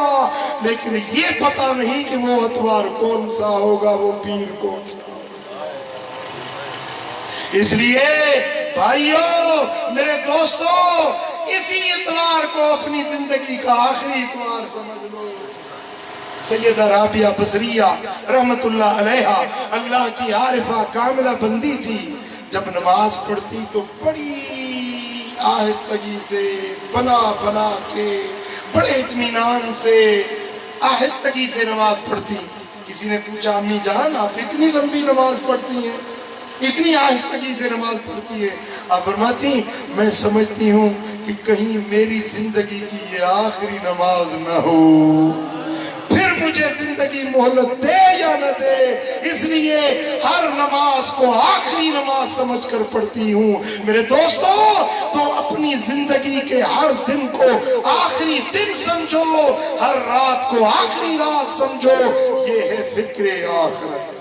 لیکن یہ پتہ نہیں کہ وہ اتوار کون سا ہوگا، وہ پیر کون سا ہوگا۔ اس لیے بھائیوں، میرے دوستو، اسی اتوار کو اپنی زندگی کا آخری اتوار سمجھ لو۔ سیدہ رابعہ بصریہ رحمت اللہ علیہا اللہ کی عارفہ کاملہ بندی تھی، جب نماز پڑھتی تو بڑی آہستگی سے بنا بنا کے بڑے اطمینان سے آہستگی سے نماز پڑھتی۔ کسی نے پوچھا امی جان آپ اتنی لمبی نماز پڑھتی ہیں، اتنی آہستگی سے نماز پڑھتی ہے؟ آپ فرماتی میں سمجھتی ہوں کہ کہیں میری زندگی کی یہ آخری نماز نہ ہو، پھر مجھے زندگی مہلت دے یا نہ دے، اس لیے ہر نماز کو آخری نماز سمجھ کر پڑھتی ہوں۔ میرے دوستو، تو اپنی زندگی کے ہر دن کو آخری دن سمجھو، ہر رات کو آخری رات سمجھو، یہ ہے فکر آخرت۔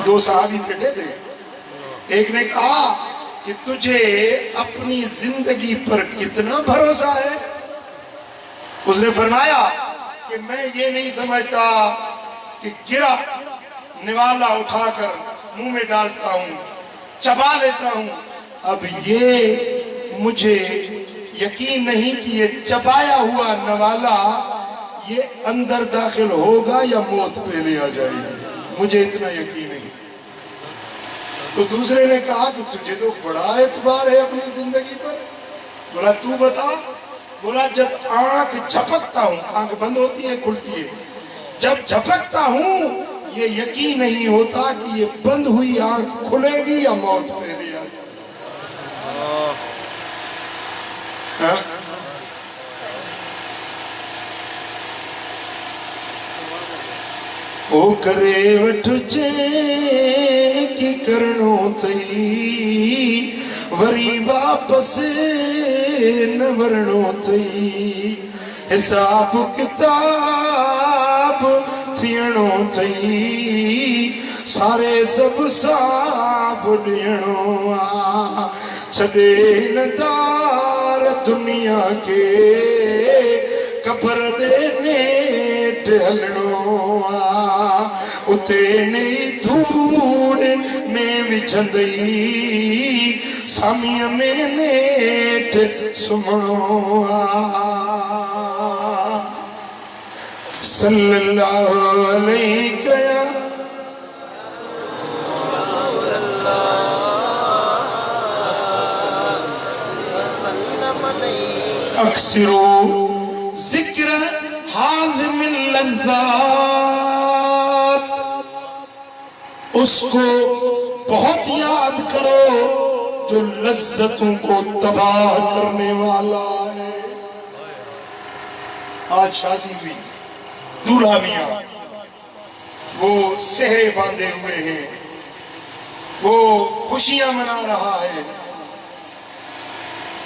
دو صحابی بیٹھے تھے، ایک نے کہا کہ تجھے اپنی زندگی پر کتنا بھروسہ ہے؟ اس نے فرمایا کہ میں یہ نہیں سمجھتا کہ گرا نوالا اٹھا کر منہ میں ڈالتا ہوں، چبا لیتا ہوں، اب یہ مجھے یقین نہیں کہ یہ چبایا ہوا نوالا یہ اندر داخل ہوگا یا موت پہلے آ جائے گی، مجھے اتنا یقین نہیں۔ تو دوسرے نے کہا کہ تجھے تو بڑا اعتبار ہے اپنی زندگی پر، بولا تو بتا، بولا جب آنکھ جھپکتا ہوں، آنکھ بند ہوتی ہے کھلتی ہے، جب جھپکتا ہوں یہ یقین نہیں ہوتا کہ یہ بند ہوئی آنکھ کھلے گی یا موت پہلے آ جائے گی۔ او کرے وٹھ جے کی کرنو تئی وری واپس نہ ورنو تئی، حساب کتاب تھیڑو تئی سارے سب صاف ڈیڑو آ، چھڑے ندار دنیا کے قبر دے نیٹ ہلڑو آ، اتے نہیں دھوڑ میں وچھندئی سامیہ میں نیٹ سمڑو آ۔ صلی اللہ علیہ اکثرو ذکر حاضم اللذات، اس کو بہت یاد کرو جو لذتوں کو تباہ کرنے والا ہے۔ آج شادی ہوئی، دولہا میاں وہ سہرے باندھے ہوئے ہیں، وہ خوشیاں منا رہا ہے،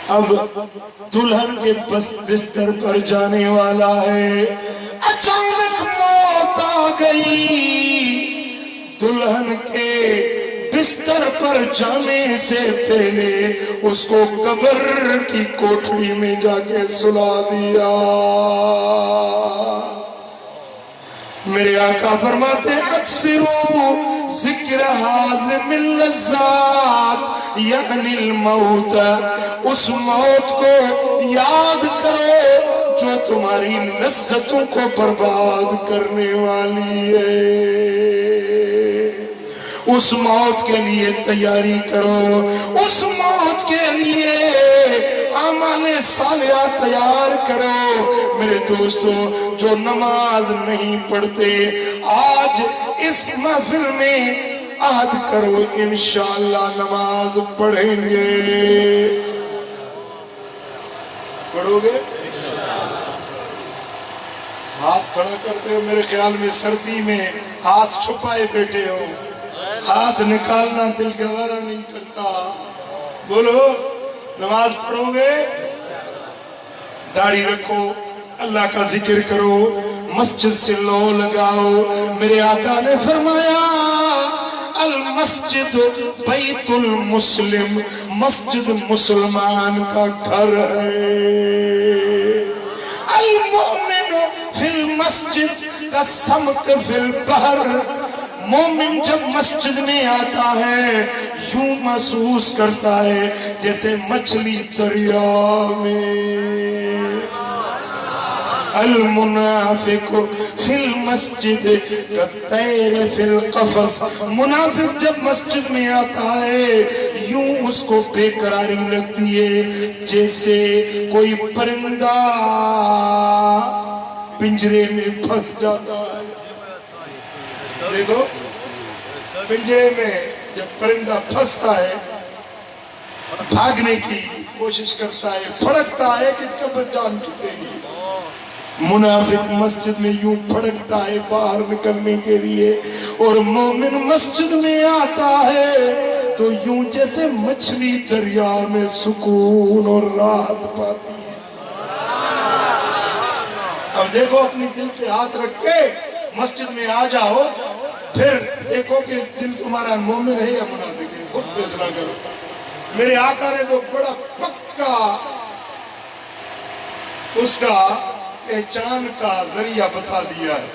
اب دلہن کے بستر پر جانے والا ہے، اچانک موت آ گئی، دلہن کے بستر پر جانے سے پہلے اس کو قبر کی کوٹھڑی میں جا کے سلا دیا۔ میرے آقا فرماتے ہیں اکثرو ذکر حاضم اللذات یعنی الموت، اس موت کو یاد کرو جو تمہاری لذتوں کو برباد کرنے والی ہے، اس موت کے لیے تیاری کرو، اس موت کے لیے اعمال صالحہ تیار کرو۔ میرے دوستو جو نماز نہیں پڑھتے آج اس محفل میں عہد کرو انشاءاللہ نماز پڑھیں گے، پڑھو گے؟ ہاتھ کھڑا کرتے ہو، میرے خیال میں سردی میں ہاتھ چھپائے بیٹھے ہو، ہاتھ نکالنا دل گوارا نہیں کرتا، بولو نماز پڑھو گے؟ داڑھی رکھو، اللہ کا ذکر کرو، مسجد سے لو لگاؤ۔ میرے آقا نے فرمایا المسجد بیت المسلم، مسجد مسلمان کا گھر ہے، المؤمن فی المسجد کا سمک فی البحر، مومن جب مسجد میں آتا ہے یوں محسوس کرتا ہے جیسے مچھلی دریا میں، المنافق فی المسجد کالطیر فی القفص، منافق جب مسجد میں آتا ہے یوں اس کو بے قراری لگتی ہے جیسے کوئی پرندہ پنجرے میں پھنس جاتا ہے۔ دیکھو پنجرے میں جب پرندہ پھنستا ہے بھاگنے کی کوشش کرتا ہے، پھڑکتا ہے کہ کب جان چھوٹے گی، منافق مسجد میں یوں پھڑکتا ہے باہر نکلنے کے لیے، اور مومن مسجد میں آتا ہے تو یوں جیسے مچھلی دریا میں سکون اور راحت پاتی ہے۔ اب دیکھو اپنی دل پہ ہاتھ رکھ کے مسجد میں آ جاؤ، پھر دیکھو کہ دل تمہارا مومن ہے یا منافق ہے، خود فیصلہ کرو۔ میرے آقا نے تو بڑا پکا اس کا پہچان کا ذریعہ بتا دیا ہے،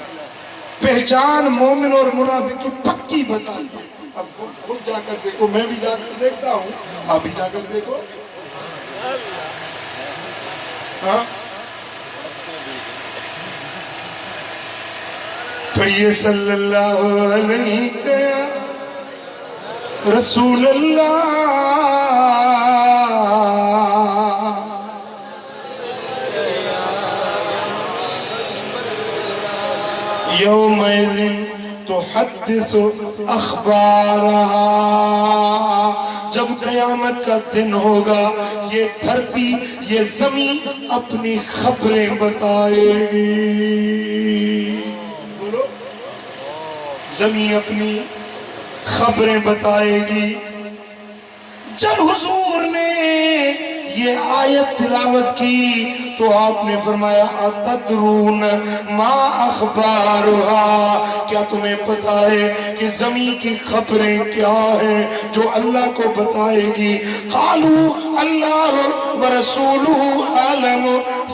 پہچان مومن اور منافق کی پکی بتا دی۔ اب خود جا کر دیکھو، میں بھی جا کر دیکھتا ہوں، آپ بھی جا کر دیکھو۔ ہاں پڑھیے صلی اللہ علیہ رسول اللہ یومئذ تحدث اخبارہا، جب قیامت کا دن ہوگا یہ دھرتی، یہ زمین اپنی خبریں بتائے گی۔ بولو، زمین اپنی خبریں بتائے گی۔ جب حضور نے یہ آیت تلاوت کی تو آپ نے فرمایا اتدرون ما اخبارها، کیا تمہیں پتا ہے کہ زمین کی خبریں کیا ہیں جو اللہ کو بتائے گی؟ قالوا اللہ ورسولہ عالم،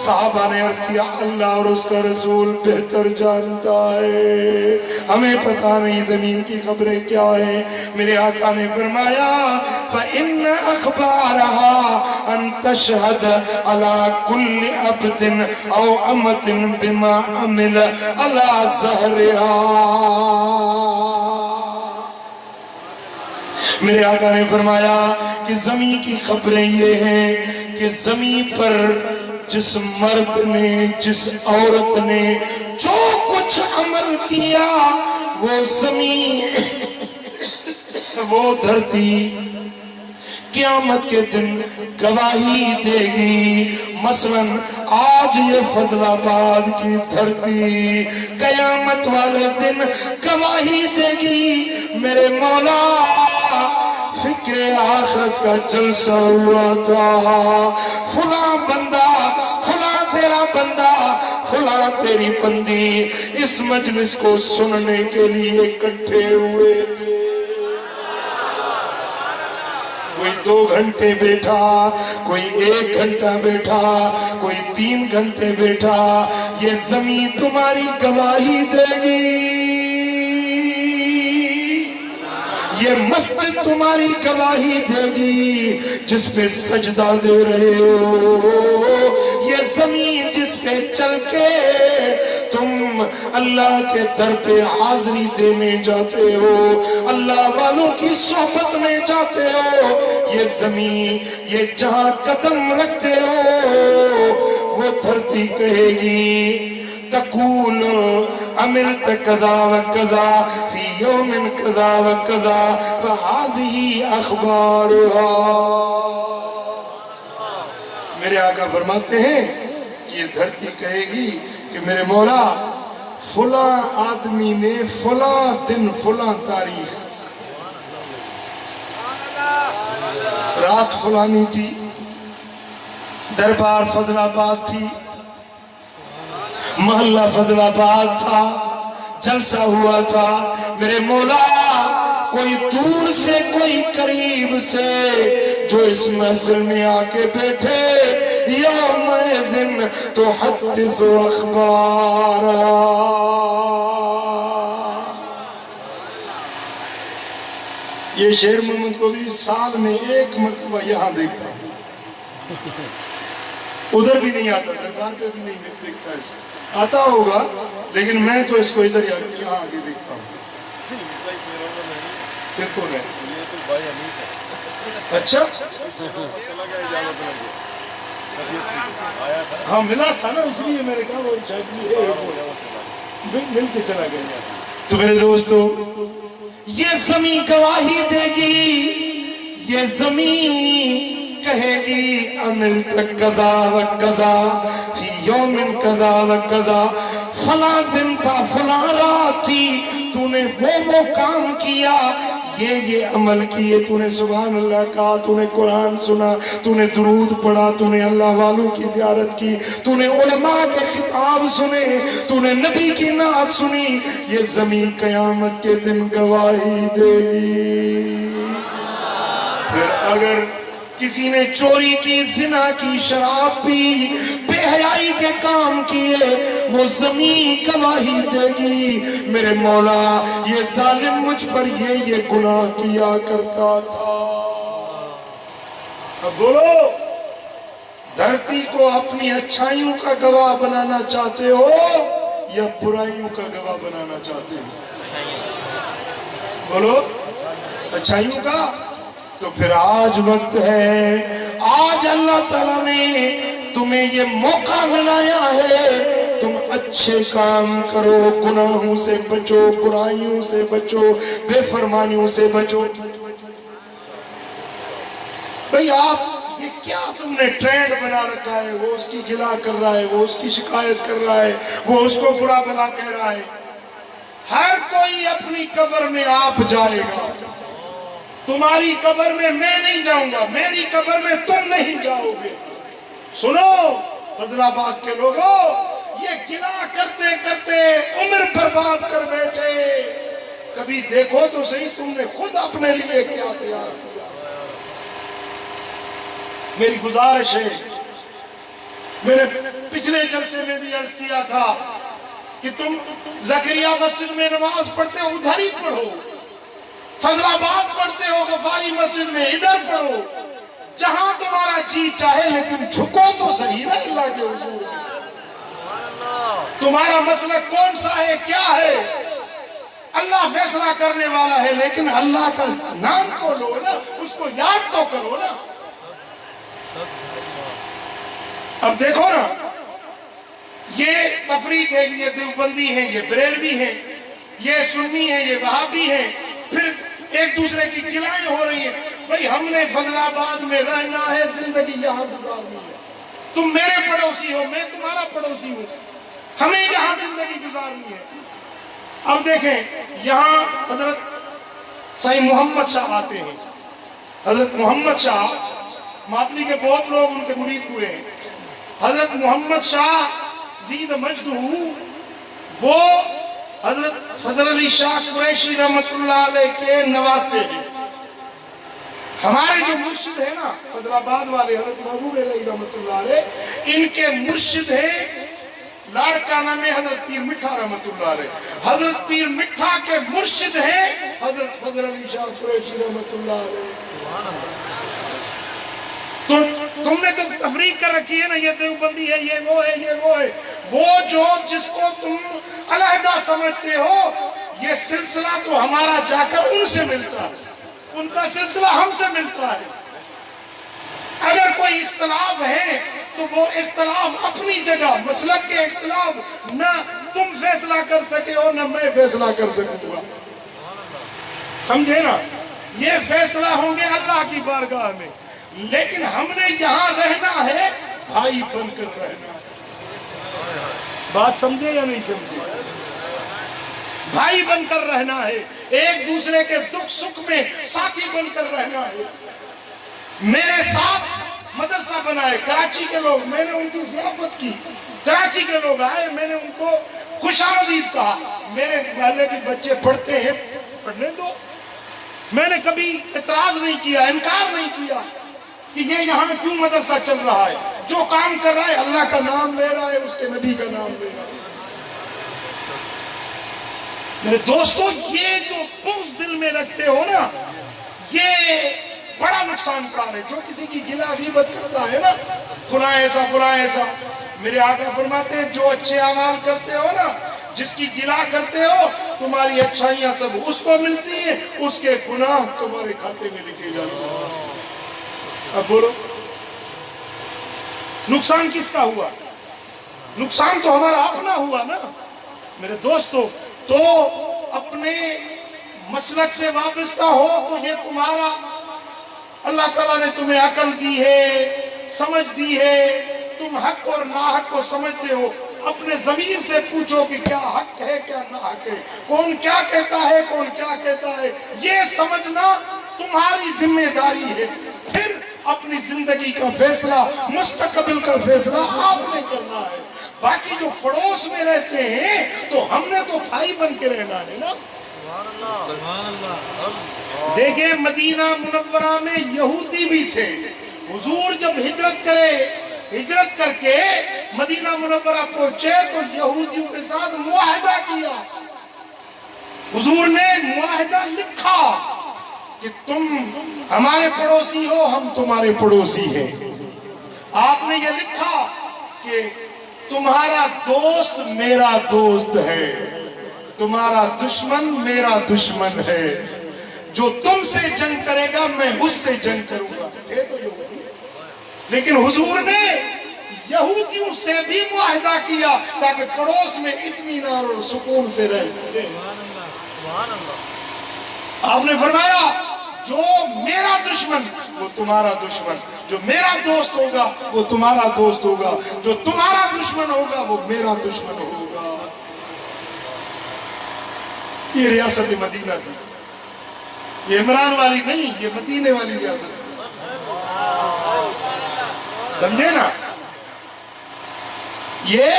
صحابہ نے عرض کیا اللہ اور اس کا رسول بہتر جانتا ہے، ہمیں پتا نہیں زمین کی خبریں کیا ہیں۔ میرے آقا نے فرمایا فإن اخبارها ان تشہد علی کل عبد او امت بما عمل علی ظہرها۔ میرے آقا نے فرمایا کہ زمین کی خبریں یہ ہیں کہ زمین پر جس مرد نے، جس عورت نے جو کچھ عمل کیا وہ زمین، وہ دھرتی قیامت کے دن گواہی دے گی۔ مثلا آج یہ فضل آباد کی دھرتی قیامت والے دن گواہی دے گی میرے مولا فکر آخرت کا جلسہ ہوا تھا، فلاں بندہ، فلاں تیرا بندہ، فلاں تیری بندی اس مجلس کو سننے کے لیے اکٹھے ہوئے تھے۔ کوئی 2 گھنٹے بیٹھا، کوئی 1 گھنٹہ بیٹھا، کوئی 3 گھنٹے بیٹھا، یہ زمین تمہاری گواہی دے گی، یہ مسجد تمہاری گواہی دے گی جس پہ سجدہ دے رہے ہو، یہ زمین جس پہ چل کے تم اللہ کے در پہ حاضری دینے جاتے ہو، اللہ والوں کی صحبت میں جاتے ہو، یہ زمین، یہ جہاں قدم رکھتے ہو وہ دھرتی کہے گی تقول عملت کذا و کذا فی یوم کذا و کذا فہذہ اخبارها۔ میرے آقا فرماتے ہیں یہ دھرتی کہے گی کہ میرے مولا فلاں آدمی نے فلاں دن فلاں تاریخ، رات فلانی تھی، دربار فضل آباد تھی، محلہ فضل آباد تھا، جلسہ ہوا تھا، میرے مولا کوئی دور سے کوئی قریب سے جو اس محفل میں آ کے بیٹھے یومئذ تحدث اخبارا۔ یہ شیر محمد کو بھی سال میں 1 مرتبہ یہاں دیکھتا ہوں، ادھر بھی نہیں آتا، دربار پہ بھی نہیں دیکھتا، آتا ہوگا لیکن میں تو اس کو ادھر یہاں آگے دیکھتا ہوں۔ پھر کون ہے؟ اچھا ہاں ملا تھا نا، اس لیے میں نے کہا وہ شاید مل کے چلا گیا۔ تو میرے دوستو یہ زمین گواہی دے گی، یہ زمین کہے گی عملت کذا و کذا فی یوم کذا و کذا، فلاں دن تھا، فلاں رات تھی، تو نے وہ کام کیا، یہ عمل کیے، تو نے سبحان اللہ کہا، تو نے قرآن سنا، تو نے درود پڑھا، تو نے اللہ والوں کی زیارت کی، تو نے علماء کے خطاب سنے، تو نے نبی کی نعت سنی، یہ زمین قیامت کے دن گواہی دے گی۔ پھر اگر کسی نے چوری کی، زنا کی، شراب پی، بے حیائی کے کام کام کیے وہ زمین گواہی دے گی میرے مولا یہ ظالم مجھ پر یہ گناہ کیا کرتا تھا۔ اب بولو، دھرتی کو اپنی اچھائیوں کا گواہ بنانا چاہتے ہو یا برائیوں کا گواہ بنانا چاہتے ہو؟ بولو، اچھائیوں کا؟ تو پھر آج وقت ہے، آج اللہ تعالیٰ نے تمہیں یہ موقع ملایا ہے، تم اچھے کام کرو، گناہوں سے بچو، برائیوں سے بچو، بے فرمانیوں سے بچو۔ بھئی آپ یہ کیا تم نے ٹرینڈ بنا رکھا ہے؟ وہ اس کی گلا کر رہا ہے، وہ اس کی شکایت کر رہا ہے، وہ اس کو برا بھلا کہہ رہا ہے۔ ہر کوئی اپنی قبر میں آپ جائے گا، تمہاری قبر میں میں نہیں جاؤں گا، میری قبر میں تم نہیں جاؤ گے۔ سنو فضل آباد کے لوگوں، یہ گلا کرتے کرتے عمر برباد کر بیٹھے، کبھی دیکھو تو صحیح تم نے خود اپنے لیے کیا تیار کیا۔ میری گزارش ہے، میں نے پچھلے جلسے میں بھی عرض کیا تھا کہ تم زکریا مسجد میں نماز پڑھتے ہو ادھر ہی پڑھو، فضل آباد پڑھتے ہو غفاری مسجد میں ادھر پڑھو، جہاں تمہارا جی چاہے، لیکن جھکو تو صحیح نا اللہ کے حضور میں۔ تمہارا مسلک کون سا ہے، کیا ہے؟ اللہ فیصلہ کرنے والا ہے، لیکن اللہ کا نام تو لو نا، اس کو یاد تو کرو نا۔ اب دیکھو نا، یہ تفریق ہے، یہ دیوبندی ہیں، یہ بریلوی ہیں، یہ سنی ہیں، یہ وہابی ہیں، پھر ایک دوسرے کی گلائیں ہو رہی ہیں۔ بھئی ہم نے فضل آباد میں رہنا ہے، زندگی یہاں گزارنی ہے، تم میرے پڑوسی ہو، میں تمہارا پڑوسی ہوں، ہمیں یہاں زندگی گزارنی ہے۔ اب دیکھیں یہاں حضرت سائیں محمد شاہ آتے ہیں، حضرت محمد شاہ ماتلی کے بہت لوگ ان کے مرید ہوئے ہیں۔ حضرت محمد شاہ زید مجدہ وہ حضرت فضل علی شاہ قریشی رحمت اللہ علیہ کے نواسے ہیں۔ ہمارے جو مرشد ہیں نا فضل آباد والے حضرت محبوب علیہ رحمت اللہ علیہ، ان کے مرشد ہیں لاڑکانہ نام ہے حضرت پیر مٹھا رحمت اللہ علیہ۔ حضرت پیر مٹھا کے مرشد ہیں حضرت فضل علی شاہ قریشی رحمت اللہ علیہ۔ تو تم نے تو تفریق کر رکھی ہے نا، یہ دیوبندی ہے، یہ وہ ہے، یہ وہ ہے۔ وہ جو جس کو تم علیحدہ سمجھتے ہو، یہ سلسلہ تو ہمارا جا کر ان سے ملتا ہے، ان کا سلسلہ ہم سے ملتا ہے۔ اگر کوئی اختلاف ہے تو وہ اختلاف اپنی جگہ، مسلک کے اختلاف نہ تم فیصلہ کر سکے ہو نہ میں فیصلہ کر سکوں گا، سمجھے نا؟ یہ فیصلہ ہوں گے اللہ کی بارگاہ میں، لیکن ہم نے یہاں رہنا ہے بھائی بن کر رہنا ہے۔ بات سمجھے یا نہیں سمجھے؟ بھائی بن کر رہنا ہے، ایک دوسرے کے دکھ سکھ میں ساتھی بن کر رہنا ہے۔ میرے ساتھ مدرسہ بنائے کراچی کے لوگ، میں نے ان کی ضیافت کی، کراچی کے لوگ آئے، میں نے ان کو خوش آمدید کہا۔ میرے محلے کے بچے پڑھتے ہیں، پڑھنے دو، میں نے کبھی اعتراض نہیں کیا، انکار نہیں کیا کہ یہ یہاں کیوں مدرسہ چل رہا ہے، جو کام کر رہا ہے اللہ کا نام لے رہا ہے، اس کے نبی کا نام لے رہا ہے۔ میرے دوستو، یہ جو بغض دل میں رکھتے ہو نا، یہ بڑا نقصان کار ہے۔ جو کسی کی گلہ غیبت کرتا ہے نا، فلاں ایسا فلاں ایسا، میرے آقا فرماتے ہیں جو اچھے اعمال کرتے ہو نا، جس کی گلہ کرتے ہو، تمہاری اچھائیاں سب اس کو ملتی ہیں، اس کے گناہ تمہارے کھاتے میں لکھے جاتے ہیں۔ اب بولو نقصان کس کا ہوا؟ نقصان تو ہمارا اپنا ہوا نا میرے دوستو۔ تو اپنے مسلک سے وابستہ ہو تو یہ تمہارا، اللہ تعالیٰ نے تمہیں عقل دی ہے، سمجھ دی ہے، تم حق اور ناحق کو سمجھتے ہو۔ اپنے ضمیر سے پوچھو کہ کیا حق ہے کیا ناحق ہے، کون کیا کہتا ہے کون کیا کہتا ہے، یہ سمجھنا تمہاری ذمہ داری ہے۔ پھر اپنی زندگی کا فیصلہ، مستقبل کا فیصلہ آپ نے کرنا ہے۔ باقی جو پڑوس میں رہتے ہیں تو ہم نے تو بھائی بن کے رہنا ہے نا۔ دیکھیں مدینہ منورہ میں یہودی بھی تھے، حضور جب ہجرت کر کے مدینہ منورہ پہنچے تو یہودیوں کے ساتھ معاہدہ کیا. حضور نے معاہدہ لکھا کہ تم ہمارے پڑوسی ہو، ہم تمہارے پڑوسی ہیں. آپ نے یہ لکھا کہ تمہارا دوست میرا دوست ہے، تمہارا دشمن میرا دشمن ہے، جو تم سے جنگ کرے گا میں اس سے جنگ کروں گا. لیکن حضور نے یہودیوں سے بھی معاہدہ کیا تاکہ پڑوس میں اطمینان اور سکون سے رہ سکے. آپ نے فرمایا جو میرا دشمن وہ تمہارا دشمن، جو میرا دوست ہوگا وہ تمہارا دوست ہوگا، جو تمہارا دشمن ہوگا وہ میرا دشمن ہوگا. یہ ریاست مدینہ تھی، یہ عمران والی نہیں، یہ مدینے والی ریاست تھی. سمجھے نا؟ یہ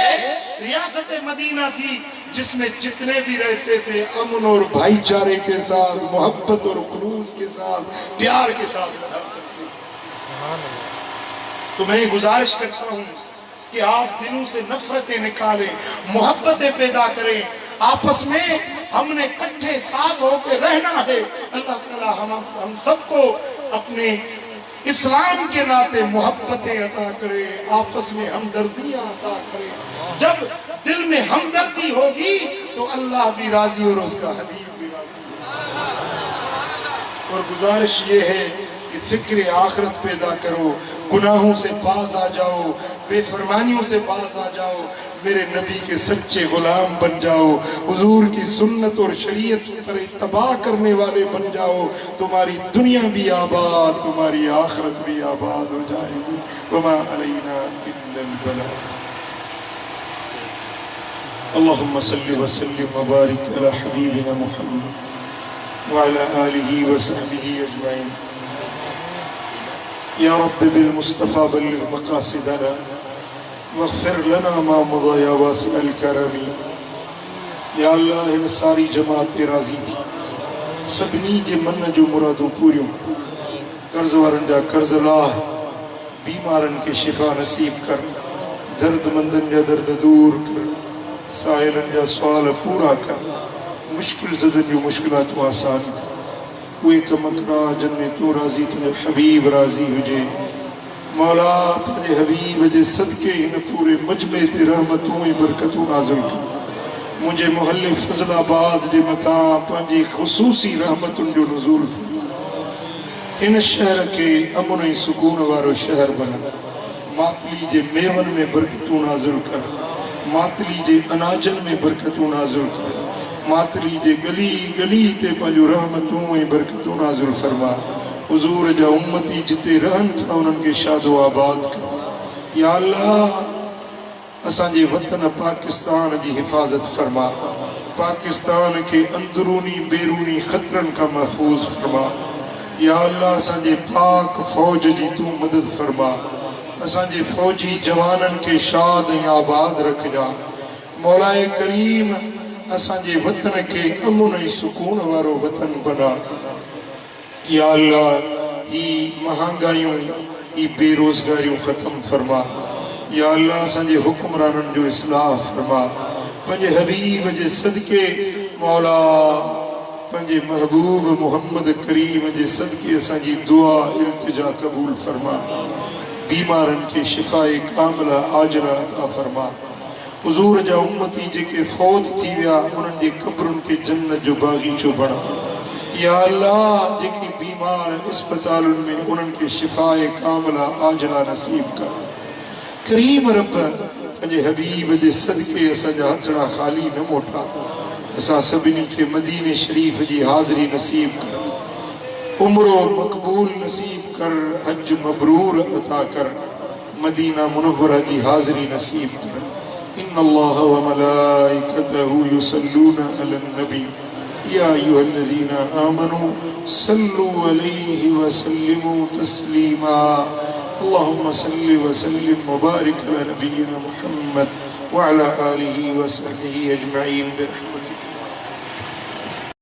ریاست مدینہ تھی جس میں جتنے بھی رہتے تھے امن اور بھائی چارے کے ساتھ، محبت اور خلوص کے ساتھ، پیار کے ساتھ رہا. تو میں گزارش کرتا ہوں کہ آپ دلوں سے نفرتیں نکالیں، محبتیں پیدا کریں. آپس میں ہم نے اکٹھے ساتھ ہو کے رہنا ہے. اللہ تعالی ہم سب کو اپنے اسلام کے ناطے محبتیں عطا کرے، آپس میں ہمدردیاں عطا کرے. جب دل میں ہمدردی ہوگی تو اللہ بھی راضی اور اس کا حبیب بھی راضی. اور گزارش یہ ہے کہ فکر آخرت پیدا کرو، گناہوں سے باز آ جاؤ، بے فرمانیوں سے باز آ جاؤ، میرے نبی کے سچے غلام بن جاؤ، حضور کی سنت اور شریعت پر اتباع کرنے والے بن جاؤ. تمہاری دنیا بھی آباد، تمہاری آخرت بھی آباد ہو جائے گی. وما علینا الا البلاغ. اللهم صل وسلم وبارك على حبيبنا محمد وعلى آله وصحبه أجمعين. يا رب بالمصطفى بلغ مقاصدنا واغفر لنا ما مضى يا واسع الكرم. یا اللہ ان ساری جماعت پہ راضی تھی، سبنی جے من جو مرادوں پوریوں، قرض وارن جا قرض لاہ، بیمارن کے شفا نصیب کر، درد مندن جا درد دور کر، سائلن جا سوال پورا کر، مشکل زدن جو مشکلات و آسان کر. کوئی کمکرا جن تو راضی تجھے حبیب راضی ہو جے. مولا تجھے حبیب جے صدقے ان پورے مجمع تے رحمتوں برکتوں نازل کر. مجھے محل فضل آباد جے متاں پانجی خصوصی رحمتوں جو نزول فرما. ان شہر کے امن سکون وارو شہر بنا. ماتلی جے میون میں برکتوں نازل کر، ماتلی جے اناجن میں برکتوں نازل کر، ماتلی جے گلی گلی تے پنجو رحمتوں برکتوں نازل فرما. حضور جا امتی جتے رہن تھا انہوں کے شاد و آباد کر. یا اللہ اساں جے وطن پاکستان جی حفاظت فرما، پاکستان کے اندرونی بیرونی خطرن کا محفوظ فرما. یا اللہ اساں جے پاک فوج جی تو مدد فرما، اساں جے فوجی جوانن کے شاد آباد رکھ جا. مولا کریم اساں جے وطن کے امن سکون وارو وطن بنا. یا اللہ یہ مہنگائیوں یہ بے روزگاریوں ختم فرما. یا اللہ اساں جے حکمرانن جو اصلاح فرما. پنجے حبیب جے صدقے مولا پنجے محبوب محمد کریم جے صدقے اساں جی دعا التجا قبول فرما. بیمارن کے شفاء کاملہ عاجلہ عطا فرما. حضور جا امتی جے کے فوت تھی ویا انہن جے قبرن کے جنت جو باغیچو بنا. یا اللہ جے کی بیمار اسپتالن میں انہن کے شفاء کاملہ عاجلہ نصیب کر. کریم رب پنجے حبیب جے صدقے اسا جا ہتھڑا خالی نہ موٹا. اسا سبنی کے مدینہ شریف جی حاضری نصیب کر، عمر و مقبول نصیب کر، حج مبرور عطا کر، مدینہ منورہ جی حاضری نصیب کر. ان اللہ و ملائکتہ یصلون علی النبی یا ایھا الذین آمنوا صلوا علیہ وسلموا تسلیما. اللہم صل وسلم وبارک علی نبینا محمد وعلی آلہ وصحبہ اجمعین برحمتہ.